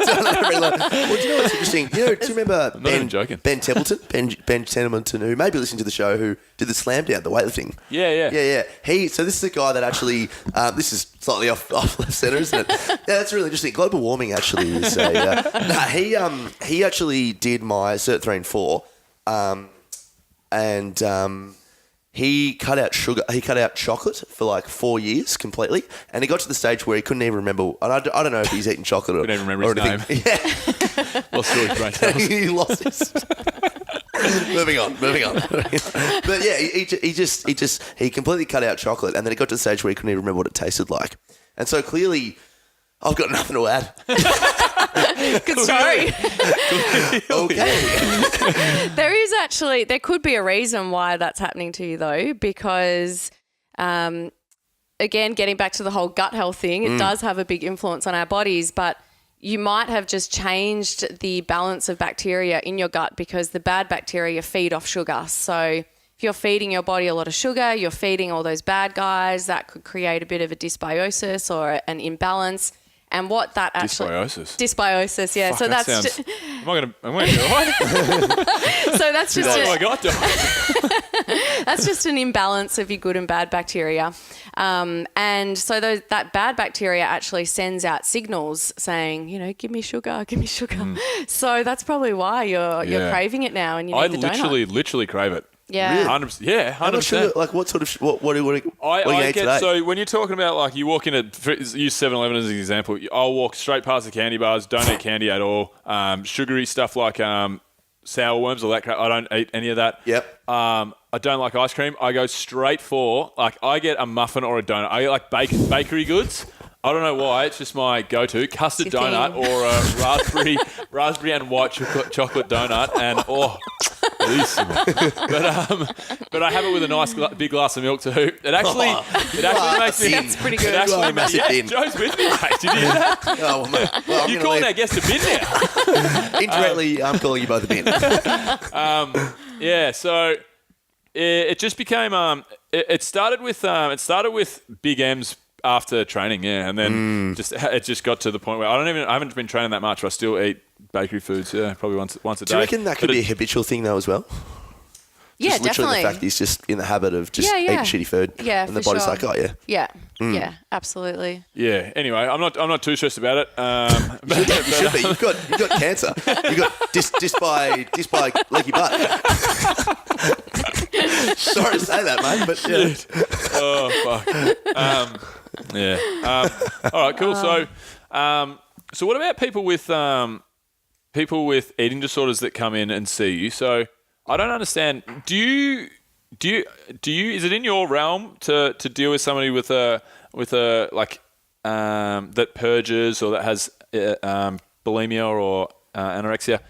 Well, do you know what's interesting? Do you remember Ben Templeton? Ben Templeton, who maybe listened to the show, who did the slam down, the weightlifting. Yeah. So this is a guy that actually, this is slightly off left centre, isn't it? Yeah, that's really interesting. Global warming actually is he actually did my Cert 3 and 4, and he cut out sugar. He cut out chocolate for like 4 years completely, and he got to the stage where he couldn't even remember. And I don't know if he's eating chocolate or couldn't even remember his anything. name. Yeah, Lost all his brain cells. he lost his. Moving on. But yeah, he completely cut out chocolate, and then he got to the stage where he couldn't even remember what it tasted like. And so clearly, I've got nothing to add. Good story. Okay. There could be a reason why that's happening to you though, because again, getting back to the whole gut health thing, it does have a big influence on our bodies, but you might have just changed the balance of bacteria in your gut because the bad bacteria feed off sugar. So if you're feeding your body a lot of sugar, you're feeding all those bad guys, that could create a bit of a dysbiosis or an imbalance. And what that actually... Dysbiosis, yeah. Fuck, so that's... sounds, am I going to do it? So that's just... Oh my God. That's just an imbalance of your good and bad bacteria. And so that bad bacteria actually sends out signals saying, you know, give me sugar. So that's probably why you're craving it now and you need the donut. literally crave it. Yeah. Really? 100%. Yeah, 100%. Sugar, like what sort of what do you eat today? So when you're talking about like you walk in use 7-Eleven as an example, I'll walk straight past the candy bars, don't eat candy at all. Sugary stuff like sour worms or that crap, I don't eat any of that. Yep. I don't like ice cream. I go straight for like I get a muffin or a donut. I get like bakery goods. I don't know why. It's just my go-to custard donut or a raspberry and white chocolate donut, and but I have it with a nice big glass of milk too. It actually makes me. That's pretty good. It actually makes Joe's with me, mate. Did you hear that? Oh, well, You're calling our guest a bin now. Indirectly, I'm calling you both a bin. Yeah. So it just became. It started with Big M's after training, and then it just got to the point where I haven't been training that much, but I still eat bakery foods, probably once a day. Do you reckon that could be a habitual thing though as well? Yeah, just literally definitely. the fact he's just in the habit of just eating shitty food. Yeah, and the body's like, oh yeah. Yeah, absolutely. Yeah. Anyway, I'm not too stressed about it. You should be. You've got cancer. You got dis by leaky butt. Sorry to say that, mate, but yeah. Oh fuck. Yeah. All right. Cool. So what about people with eating disorders that come in and see you? So I don't understand. Do you? Is it in your realm to deal with somebody with a like that purges or that has bulimia or anorexia,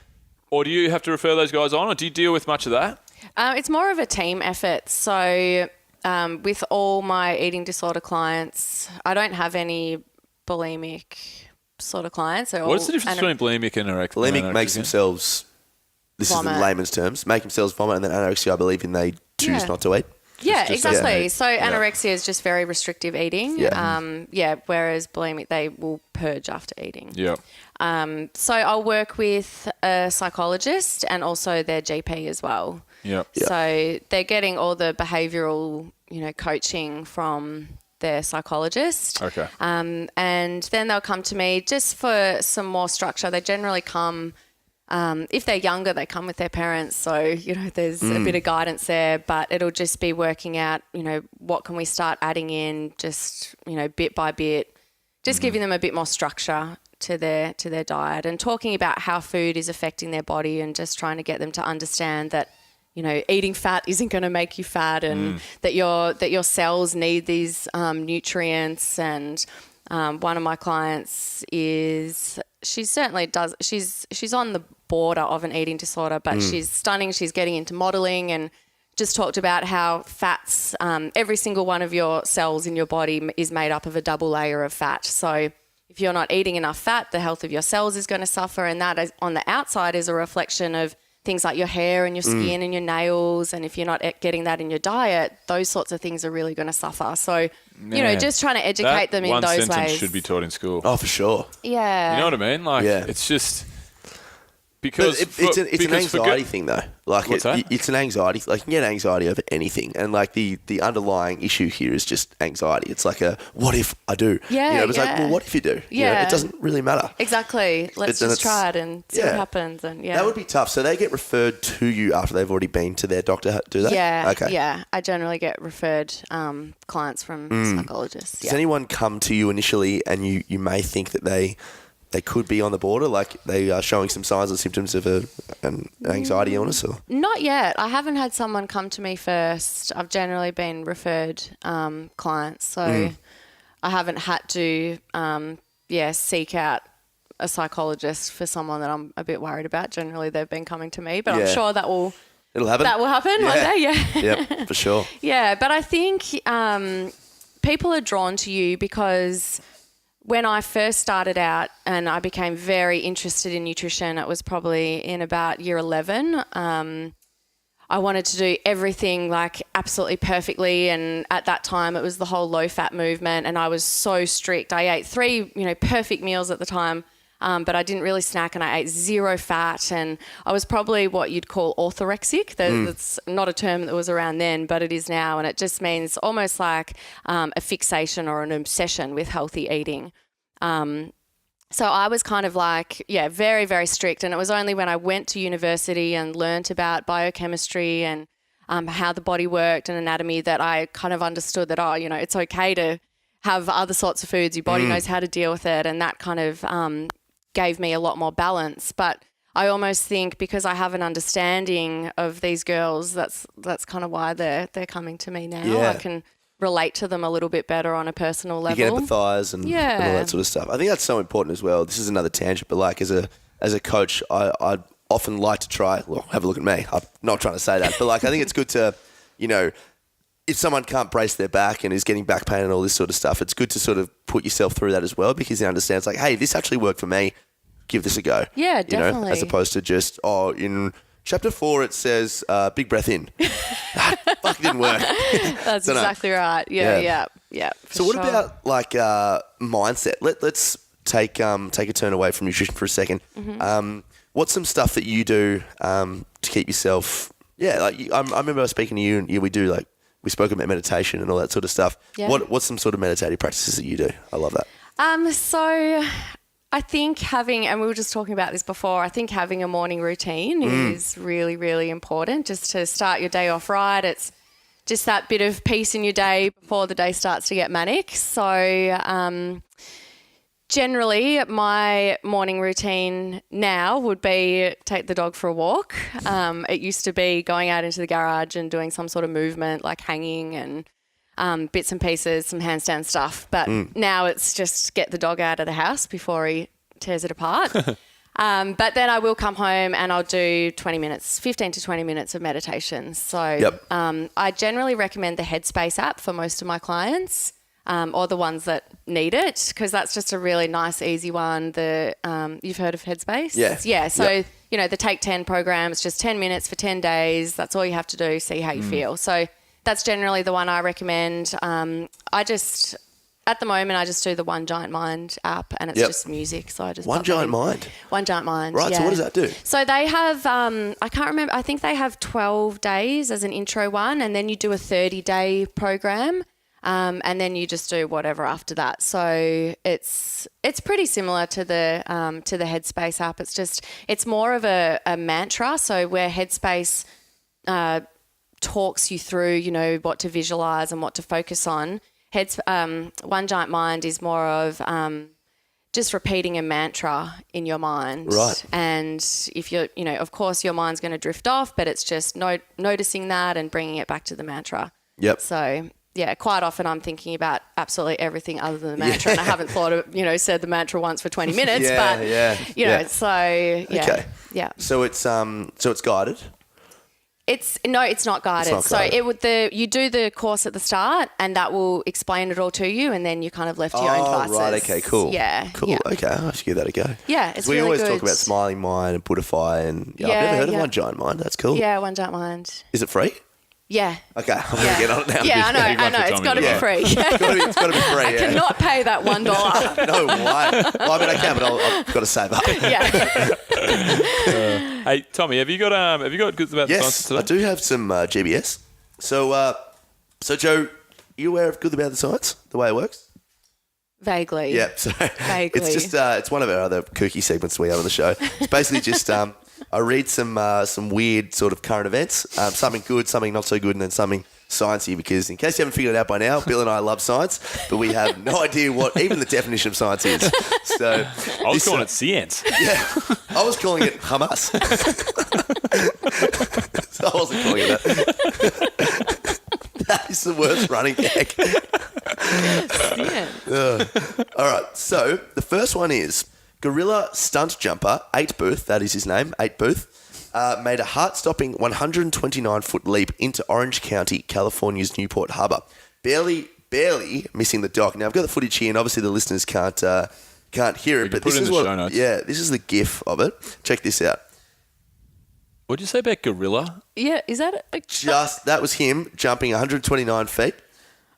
or do you have to refer those guys on, or do you deal with much of that? It's more of a team effort. So with all my eating disorder clients, I don't have any bulimic sort of clients. What's the difference between bulimic and anorexia? Bulimic makes themselves, this vomit. is in layman's terms, make themselves vomit, and then anorexia, I believe, they choose not to eat. Yeah, exactly. So anorexia is just very restrictive eating. Yeah. Whereas bulimic, they will purge after eating. Yeah. So I'll work with a psychologist and also their GP as well. Yeah. So they're getting all the behavioural, coaching from their psychologist. Okay. And then they'll come to me just for some more structure. They generally come If they're younger, they come with their parents. So, there's a bit of guidance there, but it'll just be working out, what can we start adding in just, bit by bit, just giving them a bit more structure to their diet and talking about how food is affecting their body and just trying to get them to understand that, eating fat isn't going to make you fat and that your cells need these nutrients. And one of my clients she's on the border of an eating disorder, but she's stunning. She's getting into modelling and just talked about how fats, every single one of your cells in your body is made up of a double layer of fat. So if you're not eating enough fat, the health of your cells is going to suffer, and that is, on the outside is a reflection of things like your hair and your skin and your nails. And if you're not getting that in your diet, those sorts of things are really going to suffer. So, just trying to educate them in those ways. One sentence should be taught in school. Oh, for sure. Yeah. You know what I mean? It's just... Because it's an anxiety thing, though. Like What's that? It's an anxiety. Like, you can get anxiety over anything, and like the underlying issue here is just anxiety. It's like what if I do? Yeah, it's like, well, what if you do? Yeah, it doesn't really matter. Exactly. Let's just try it and see what happens. And that would be tough. So they get referred to you after they've already been to their doctor, do they? Yeah. Okay. Yeah, I generally get referred clients from psychologists. Does anyone come to you initially, and you may think that they could be on the border, like they are showing some signs and symptoms of an anxiety illness? Or? Not yet. I haven't had someone come to me first. I've generally been referred clients. So I haven't had to, seek out a psychologist for someone that I'm a bit worried about. Generally, they've been coming to me, but I'm sure it'll happen. That will happen one day, Yep, for sure. Yeah, but I think people are drawn to you because... When I first started out and I became very interested in nutrition, it was probably in about year 11. I wanted to do everything like absolutely perfectly, and at that time it was the whole low-fat movement, and I was so strict. I ate 3, perfect meals at the time, but I didn't really snack, and I ate 0 fat, and I was probably what you'd call orthorexic. That's not a term that was around then, but it is now, and it just means almost like a fixation or an obsession with healthy eating. So I was kind of like, very, very strict, and it was only when I went to university and learnt about biochemistry and how the body worked and anatomy that I kind of understood that, it's okay to have other sorts of foods. Your body knows how to deal with it, and that kind of gave me a lot more balance. But I almost think because I have an understanding of these girls, that's kind of why they're coming to me now. Yeah. I can relate to them a little bit better on a personal level. You can empathise and all that sort of stuff. I think that's so important as well. This is another tangent, but like as a coach, I'd often like to try, well, have a look at me. I'm not trying to say that, but like I think it's good to, if someone can't brace their back and is getting back pain and all this sort of stuff, it's good to sort of put yourself through that as well, because you understand it's like, hey, this actually worked for me. Give this a go. Yeah, definitely. As opposed to just, in chapter 4 it says big breath in. Fuck, it didn't work. That's exactly right. Yeah. So what about like mindset? Let's take a turn away from nutrition for a second. Mm-hmm. What's some stuff that you do to keep yourself? Yeah, like I remember speaking to you, and we spoke about meditation and all that sort of stuff. Yeah. What's some sort of meditative practices that you do? I love that. So I think and we were just talking about this before, I think having a morning routine is really, really important just to start your day off right. It's just that bit of peace in your day before the day starts to get manic. So generally my morning routine now would be take the dog for a walk. It used to be going out into the garage and doing some sort of movement like hanging and bits and pieces, some handstand stuff. But now it's just get the dog out of the house before he tears it apart. But then I will come home and I'll do 15 to 20 minutes of meditation. So I generally recommend the Headspace app for most of my clients, or the ones that need it, because that's just a really nice, easy one. You've heard of Headspace? Yeah. So, the Take 10 program, it's just 10 minutes for 10 days. That's all you have to do, see how you feel. So that's generally the one I recommend. At the moment, I just do the One Giant Mind app, and it's just music. So I just One Giant Mind. One Giant Mind. Right. Yeah. So what does that do? So they have, I can't remember. I think they have 12 days as an intro one, and then you do a 30-day program. And then you just do whatever after that. So it's pretty similar to the Headspace app. It's more of a mantra. So where Headspace talks you through, you know, what to visualize and what to focus on. One Giant Mind is more of just repeating a mantra in your mind. Right. And if you're, you know, of course your mind's going to drift off, but it's just noticing that and bringing it back to the mantra. Yep. So, yeah, quite often I'm thinking about absolutely everything other than the mantra. And I haven't said the mantra once for 20 minutes. You know, so, yeah. Okay. Yeah. So it's guided? It's not guided. It's not guided. So you do the course at the start and that will explain it all to you and then you kind of left to your own devices. Right, okay, cool. Yeah. Cool, yeah. okay, I'll have to give that a go. Yeah, it's we really always good. talk about Smiling Mind and Buddhify and I've never heard of One Giant Mind. That's cool. Yeah, One Giant Mind. Is it free? Yeah. Okay, I'm going to get on it now. Yeah, I Big one know. for It's Tommy got to as be free. It's got to be free, I cannot pay that $1. No way. Well, I mean, I can, but I've got to save up. Yeah. Hey, Tommy, have you got goods about the science Yes, I today? do have some GBS. So Joe, are you aware of Good About the Science, the way it works? Vaguely. Yeah, so Vaguely. it's just it's one of our other kooky segments we have on the show. It's basically just I read some weird sort of current events, something good, something not so good, and then something sciencey. Because in case you haven't figured it out by now, Bill and I love science, but we have no idea what even the definition of science is. So I was calling it science. Yeah, I was calling it Hamas. So I wasn't calling it that. That is the worst running gag. All right, so the first one is gorilla stunt jumper 8 Booth, that is his name, 8 Booth, made a heart-stopping 129-foot leap into Orange County, California's Newport Harbor, barely missing the dock. Now I've got the footage here, and obviously the listeners can't hear it, but put this it in is the what. show notes. Yeah, this is the GIF of it. Check this out. What'd you say about gorilla? Yeah, is that That was him jumping 129 feet.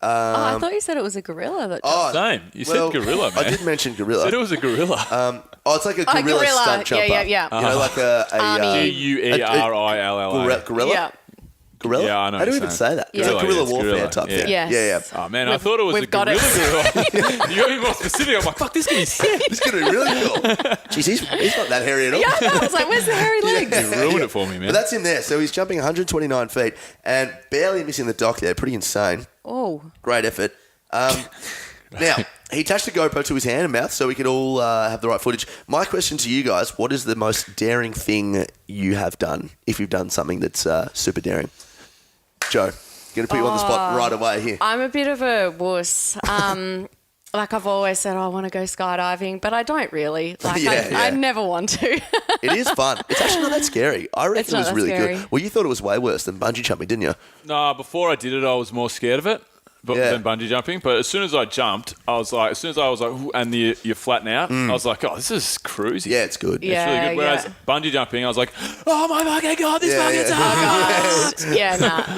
I thought you said it was a gorilla that Same. You said gorilla, man. I did mention gorilla. Said it was a gorilla. It's like a gorilla stunt jumper. Yeah. You know, like a Guerilla. gorilla. Yeah. Gorilla? Yeah, I know How do what we you're even saying. say that? Yeah. It's like guerrilla It's warfare gorilla, type yeah. thing. Yes. Yeah. Oh, man, I thought it was a we've got gorilla. it. Gorilla. You got to be more specific. I'm like, fuck, this guy's sick. It's going to be really cool. Jeez, he's not that hairy at all. Yeah, I know. I was like, where's the hairy legs? You ruined it for me, man. But that's him there. So he's jumping 129 feet and barely missing the dock there. Pretty insane. Oh. Great effort. Now, he attached a GoPro to his hand and mouth so we could all have the right footage. My question to you guys, what is the most daring thing you have done, if you've done something that's super daring? Joe, going to put you on the spot right away here. I'm a bit of a wuss. Like I've always said, I want to go skydiving, but I don't really. Like I never want to. It is fun. It's actually not that scary. I reckon It's it was not that really scary. good. Well, you thought it was way worse than bungee jumping, didn't you? No, before I did it, I was more scared of it than bungee jumping. But as soon as I jumped, I was like, ooh, and you flatten out, I was like, oh, this is cruisy. Yeah, it's good. Yeah. It's really good. Whereas bungee jumping, I was like, oh my fucking God, this fucking sucks.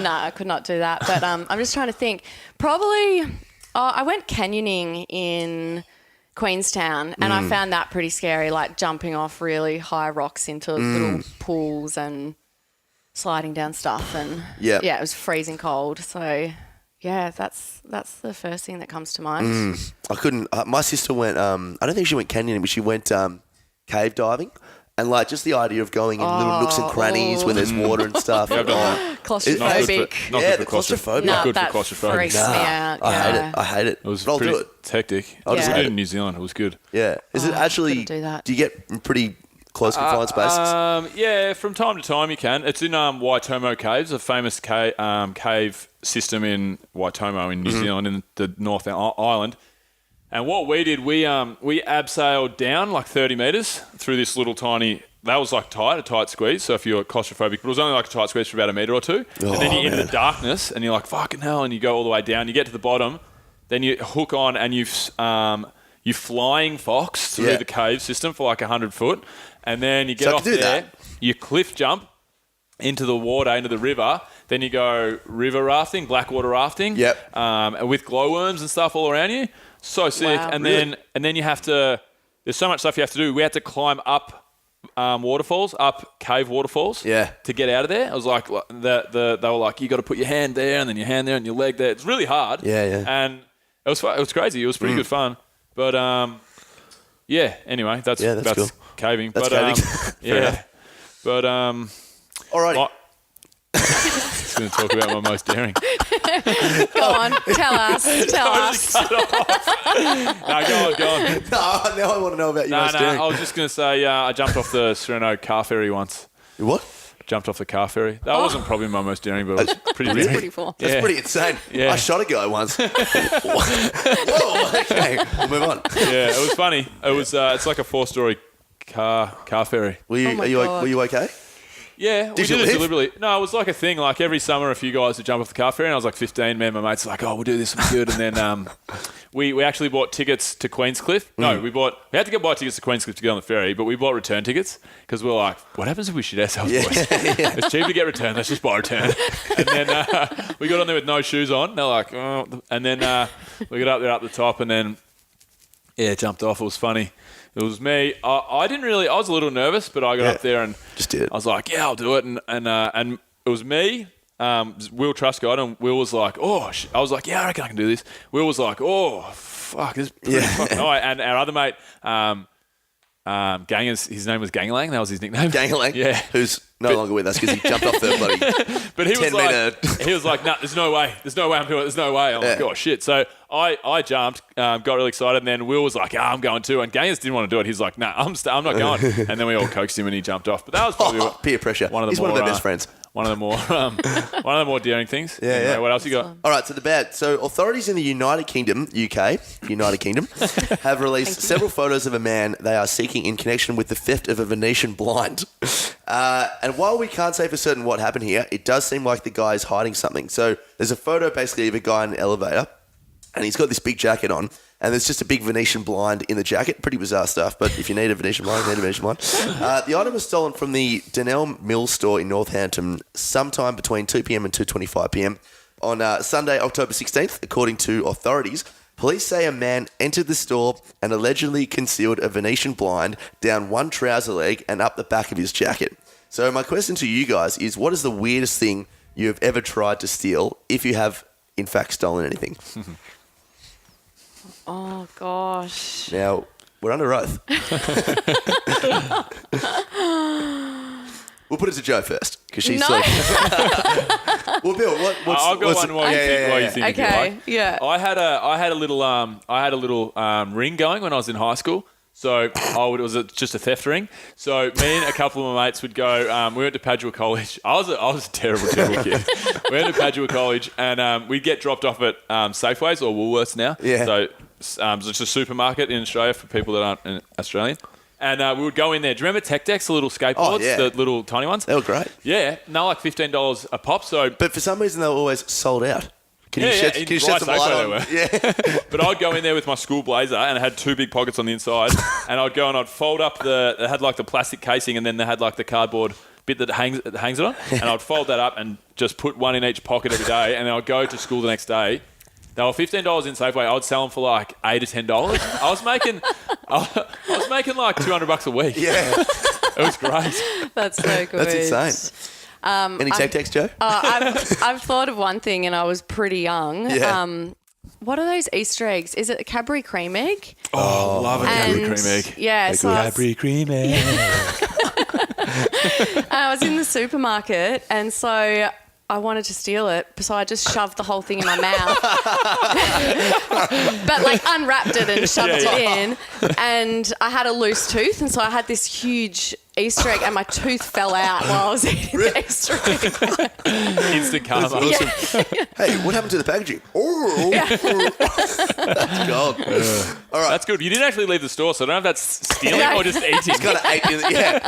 Nah, I could not do that. But I'm just trying to think. Probably, I went canyoning in Queenstown and I found that pretty scary, like jumping off really high rocks into little pools and sliding down stuff. And it was freezing cold. So, yeah, that's the first thing that comes to mind. I couldn't. My sister went. I don't think she went canyoning, but she went cave diving, and like just the idea of going in little nooks and crannies when there's water and stuff. Claustrophobic. Not Yeah, good the for claustrophobia. Not good for that claustrophobia. freaks me out. I hate it. It was But I'll pretty do it. hectic. I'll just I hate did it it. in New Zealand. It was good. Yeah. Is it actually? couldn't do that. Do you get pretty close confined spaces? Yeah, from time to time you can. It's in Waitomo Caves, a famous cave system in Waitomo in New Zealand, in the North Island. And what we did, we abseiled down like 30 metres through this little tiny. That was like a tight squeeze. So if you're claustrophobic, but it was only like a tight squeeze for about a metre or two. And then you're in the darkness, and you're like, fucking hell, and you go all the way down. You get to the bottom, then you hook on, and you flying fox through the cave system for like 100 foot. And then you get off there, you cliff jump into the water, into the river. Then you go river rafting, blackwater rafting. Yep. With glowworms and stuff all around you. So sick. Wow. And then you have to, there's so much stuff you have to do. We had to climb up waterfalls, up cave waterfalls. Yeah. To get out of there, I was like, they were like, you got to put your hand there, and then your hand there, and your leg there. It's really hard. Yeah, yeah. And it was fun. It was crazy. It was pretty good fun. But yeah. Anyway, that's cool. caving. That's but caving. Fair yeah. enough. But Alrighty. just going to talk about my most daring. Go on, tell us. No, go on. No, now I want to know about your most daring. I was just going to say I jumped off the Sereno car ferry once. What? Jumped off the car ferry. That wasn't probably my most daring, but it was pretty That's daring. pretty cool. That's pretty insane. Yeah. I shot a guy once. Whoa, okay. We'll move on. Yeah, it was funny. It was. It's like a 4-story car ferry. Were you, Oh my are you, God. were you okay? Yeah, we Did you did it live? deliberately. No, it was like a thing. Like every summer, a few guys would jump off the car ferry, and I was like 15. Me and my mates were like, "Oh, we'll do this. We'll be good." And then we actually bought tickets to Queenscliff. No, we had to buy tickets to Queenscliff to get on the ferry, but we bought return tickets because we were like, "What happens if we shit ourselves, boys? It's cheap to get return. Let's just buy return." And then we got on there with no shoes on. They're like, "Oh," and then we got up there up the top, and then jumped off. It was funny. It was me. I didn't really. I was a little nervous, but I got up there and Just did it. I was like, "Yeah, I'll do it." And it was me, Will Truscott, and Will was like, "Oh," I was like, "Yeah, I reckon I can do this." Will was like, "Oh, fuck, this is pretty fucking high." And our other mate, Gangers, his name was Ganglang. That was his nickname. Gangling? Yeah. Who's no longer with us because he jumped off the bloody But he 10 was metre. like, "No, there's no way. There's no way I'm doing it. There's no way." I'm like, "Oh shit!" So I jumped, got really excited, and then Will was like, "Yeah, I'm going too." And Gangers didn't want to do it. He's like, "Nah, I'm not going." And then we all coaxed him, and he jumped off. But that was probably peer pressure. One of the He's more, one of their best friends. One of the more daring things. Yeah, Anyway, yeah. What else you got? All right, so the bad. So authorities in the United Kingdom, UK, have released several photos of a man they are seeking in connection with the theft of a Venetian blind. And while we can't say for certain what happened here, it does seem like the guy is hiding something. So there's a photo basically of a guy in an elevator, and he's got this big jacket on, and there's just a big Venetian blind in the jacket. Pretty bizarre stuff, but if you need a Venetian blind, you need a Venetian blind. The item was stolen from the Denell Mill store in Northampton sometime between 2 p.m. and 2:25 p.m. on Sunday, October 16th, according to authorities. Police say a man entered the store and allegedly concealed a Venetian blind down one trouser leg and up the back of his jacket. So my question to you guys is, what is the weirdest thing you have ever tried to steal, if you have, in fact, stolen anything? Oh, gosh. Now, we're under oath. We'll put it to Jo first, because she's No. like... Well, Bill, I'll go one while you think. if you Okay, like. yeah. I had a little ring going when I was in high school. So it was just a theft ring. So me and a couple of my mates would go. We went to Padua College. I was a terrible kid. We went to Padua College, and we'd get dropped off at Safeways or Woolworths now. Yeah. So it's a supermarket in Australia for people that aren't Australian. And we would go in there. Do you remember Tech Decks, the little skateboards, yeah. the little tiny ones? They were great. Yeah, and they're like $15 a pop. So But for some reason, they were always sold out. Can you shed some light on? Yeah. But I'd go in there with my school blazer, and it had two big pockets on the inside, and I'd go and I'd fold up it had like the plastic casing, and then they had like the cardboard bit that hangs it on, and I'd fold that up and just put one in each pocket every day, and then I'd go to school the next day. They were $15 in Safeway. I'd sell them for like $8 to $10. I was making like $200 a week. Yeah. It was great. That's so good. That's insane. Any tech text, Joe? I've thought of one thing, and I was pretty young. Yeah. What are those Easter eggs? Is it a Cadbury cream egg? Oh, love a Cadbury And cream egg. Yeah, so I was, cream egg. I was in the supermarket, and so I wanted to steal it, so I just shoved the whole thing in my mouth. But like unwrapped it and shoved it in, and I had a loose tooth, and so I had this huge Easter egg, and my tooth fell out while I was eating the Easter egg. Instant karma. Awesome. Hey, what happened to the packaging? Oh, that's gold. All right. That's good. You didn't actually leave the store, so I don't know if that's stealing or just eating. Kind of ate in yeah.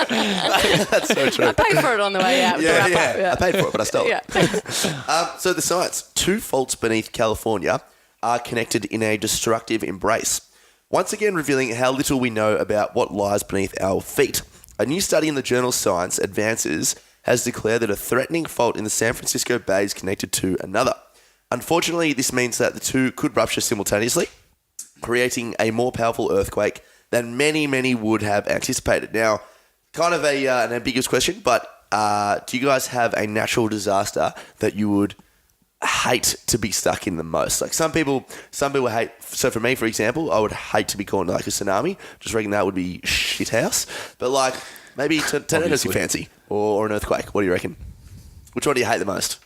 That's so true. I paid for it on the way out. with the wrap up. I paid for it, but I stole Yeah. it. So the science. 2 faults beneath California are connected in a destructive embrace. Once again revealing how little we know about what lies beneath our feet. A new study in the journal Science Advances has declared that a threatening fault in the San Francisco Bay is connected to another. Unfortunately, this means that the two could rupture simultaneously, creating a more powerful earthquake than many would have anticipated. Now, kind of an ambiguous question, but do you guys have a natural disaster that you would hate to be stuck in the most? Like some people hate. So for me, for example, I would hate to be caught in like a tsunami. Just reckon that would be shit house. But like maybe tornadoes you fancy or an earthquake. What do you reckon? Which one do you hate the most?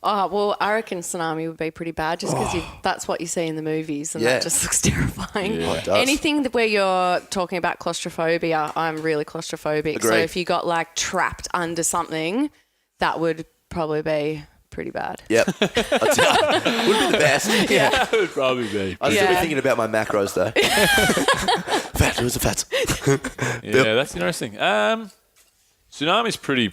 Oh, well, I reckon tsunami would be pretty bad just because that's what you see in the movies and that just looks terrifying. Yeah. It does. Anything where you're talking about claustrophobia, I'm really claustrophobic. Agreed. So if you got like trapped under something, that would probably be pretty bad. Yep. Would be the best. Yeah. That would probably be. I'd still be thinking about my macros though. Fat, where's the fats? Yeah, that's interesting. Tsunami's pretty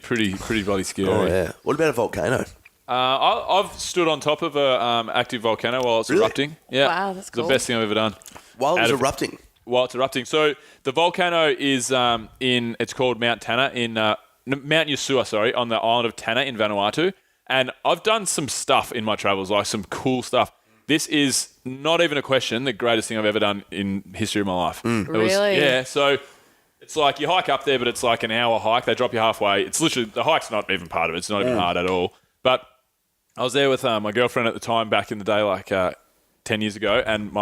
bloody scary. Oh yeah. What about a volcano? I've stood on top of a active volcano while it's erupting. Yeah. Wow, that's cool. The best thing I've ever done. While it was erupting. While it's erupting. So the volcano is it's called Mount Tanna in Mount Yasua, sorry, on the island of Tanna in Vanuatu. And I've done some stuff in my travels, like some cool stuff. This is not even a question, the greatest thing I've ever done in history of my life. Really? Yeah, so it's like you hike up there, but it's like an hour hike. They drop you halfway. It's literally, the hike's not even part of it. It's not even hard at all. But I was there with my girlfriend at the time back in the day, like 10 years ago, and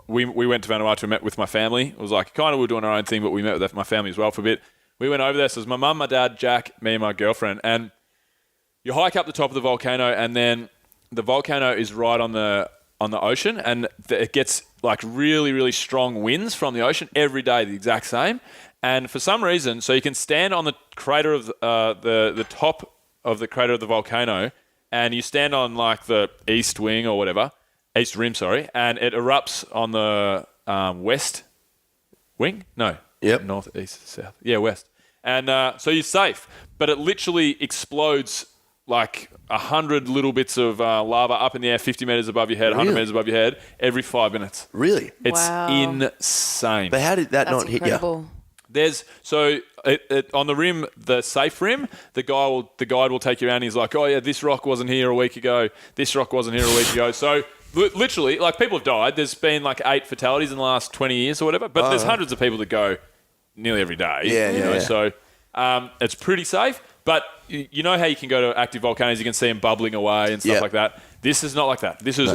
we went to Vanuatu and met with my family. It was like kind of we were doing our own thing, but we met with my family as well for a bit. We went over there. So it was my mum, my dad, Jack, me and my girlfriend. And you hike up the top of the volcano, and then the volcano is right on the ocean, and it gets like really, really strong winds from the ocean every day, the exact same. And for some reason, so you can stand on the crater of the top of the crater of the volcano, and you stand on like the east rim, sorry, and it erupts on the west wing. No, Yep. north, east, south. Yeah, west. And so you're safe, but it literally explodes like 100 little bits of lava up in the air, 50 meters above your head, 100 Really? meters above your head, every 5 minutes. Really? It's Wow. insane. But how did that That's not hit incredible. There's on the rim, the safe rim, the guide will take you around. And he's like, oh yeah, this rock wasn't here a week ago. This rock wasn't here a week ago. So literally, like people have died. There's been like 8 fatalities in the last 20 years or whatever. But there's hundreds of people that go nearly every day. Yeah. So it's pretty safe. But you know how you can go to active volcanoes, you can see them bubbling away and stuff Yep. like that. This is not like that. This is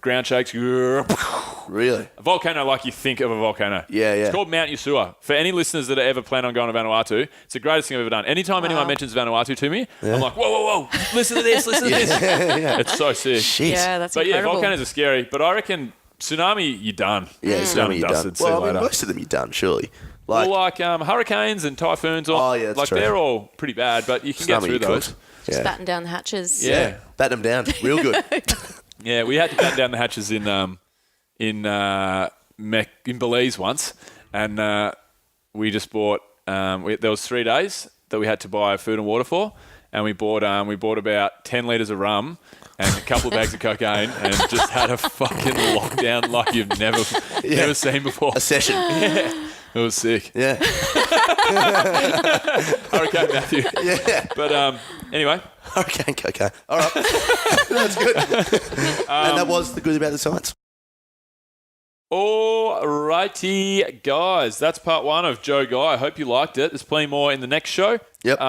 ground shakes. Really? A volcano like you think of a volcano. Yeah. It's called Mount Yasua. For any listeners that ever plan on going to Vanuatu, it's the greatest thing I've ever done. Anytime anyone mentions Vanuatu to me, I'm like, whoa, listen to this, listen to this. It's so sick. Shit. Yeah, that's But yeah, incredible. volcanoes are scary. But I reckon tsunami, you're done. Yeah, It's tsunami, you're dusted. done. See Well, you I mean, later. most of them you're done, surely. Well, like hurricanes and typhoons, Oh, yeah, that's like true. they're all pretty bad, but you can get Tsunami, through you're those. cooked. Just Yeah. batten down the hatches. Yeah. Batten them down. Real good. Yeah, we had to batten down the hatches in Belize once, and we just bought. There was 3 days that we had to buy food and water for, and we bought about 10 litres of rum and a couple of bags of cocaine, and just had a fucking lockdown like you've never seen before. A session. Yeah, it was sick. Yeah. Hurricane Matthew. Yeah. But anyway, Hurricane cocaine. All right. That's good. And that was the good about the science. alrighty, guys. That's part 1 of Joe Guy. I hope you liked it. There's plenty more in the next show. Yep.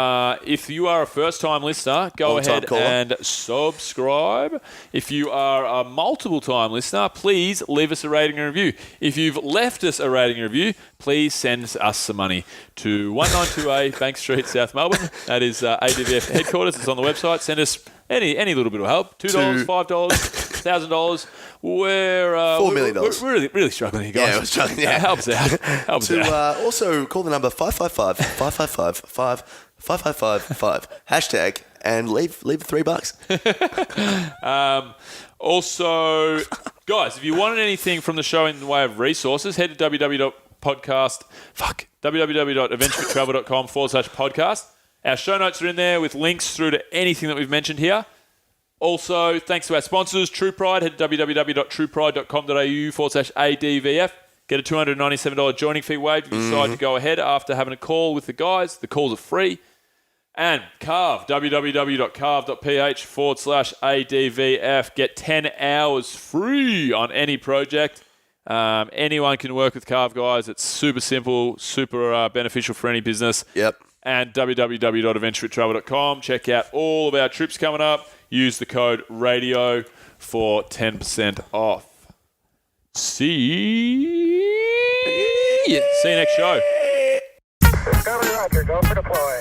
If you are a first-time listener, go Long-time ahead caller. and subscribe. If you are a multiple-time listener, please leave us a rating and review. If you've left us a rating and review, please send us some money to 192A Bank Street, South Melbourne. That is ADVF headquarters. It's on the website. Send us any little bit of help. $2, $5, $1,000. We're $4 million. We're really struggling here, guys. Yeah, we're struggling, yeah. Helps out. Helps out. Also call the number 555-555-555-5 hashtag and leave $3. Also, guys, if you wanted anything from the show in the way of resources, head to www.adventurefittravel.com/podcast. Our show notes are in there with links through to anything that we've mentioned here. Also, thanks to our sponsors, True Pride. Head to www.truepride.com.au/ADVF. Get a $297 joining fee waived if you decide to go ahead after having a call with the guys. The calls are free. And Carve, www.carve.ph/ADVF. Get 10 hours free on any project. Anyone can work with Carve, guys. It's super simple, super beneficial for any business. Yep. And www.adventurewithtravel.com. Check out all of our trips coming up. Use the code RADIO for 10% off. See you next show. Discovery Roger, go for deploy.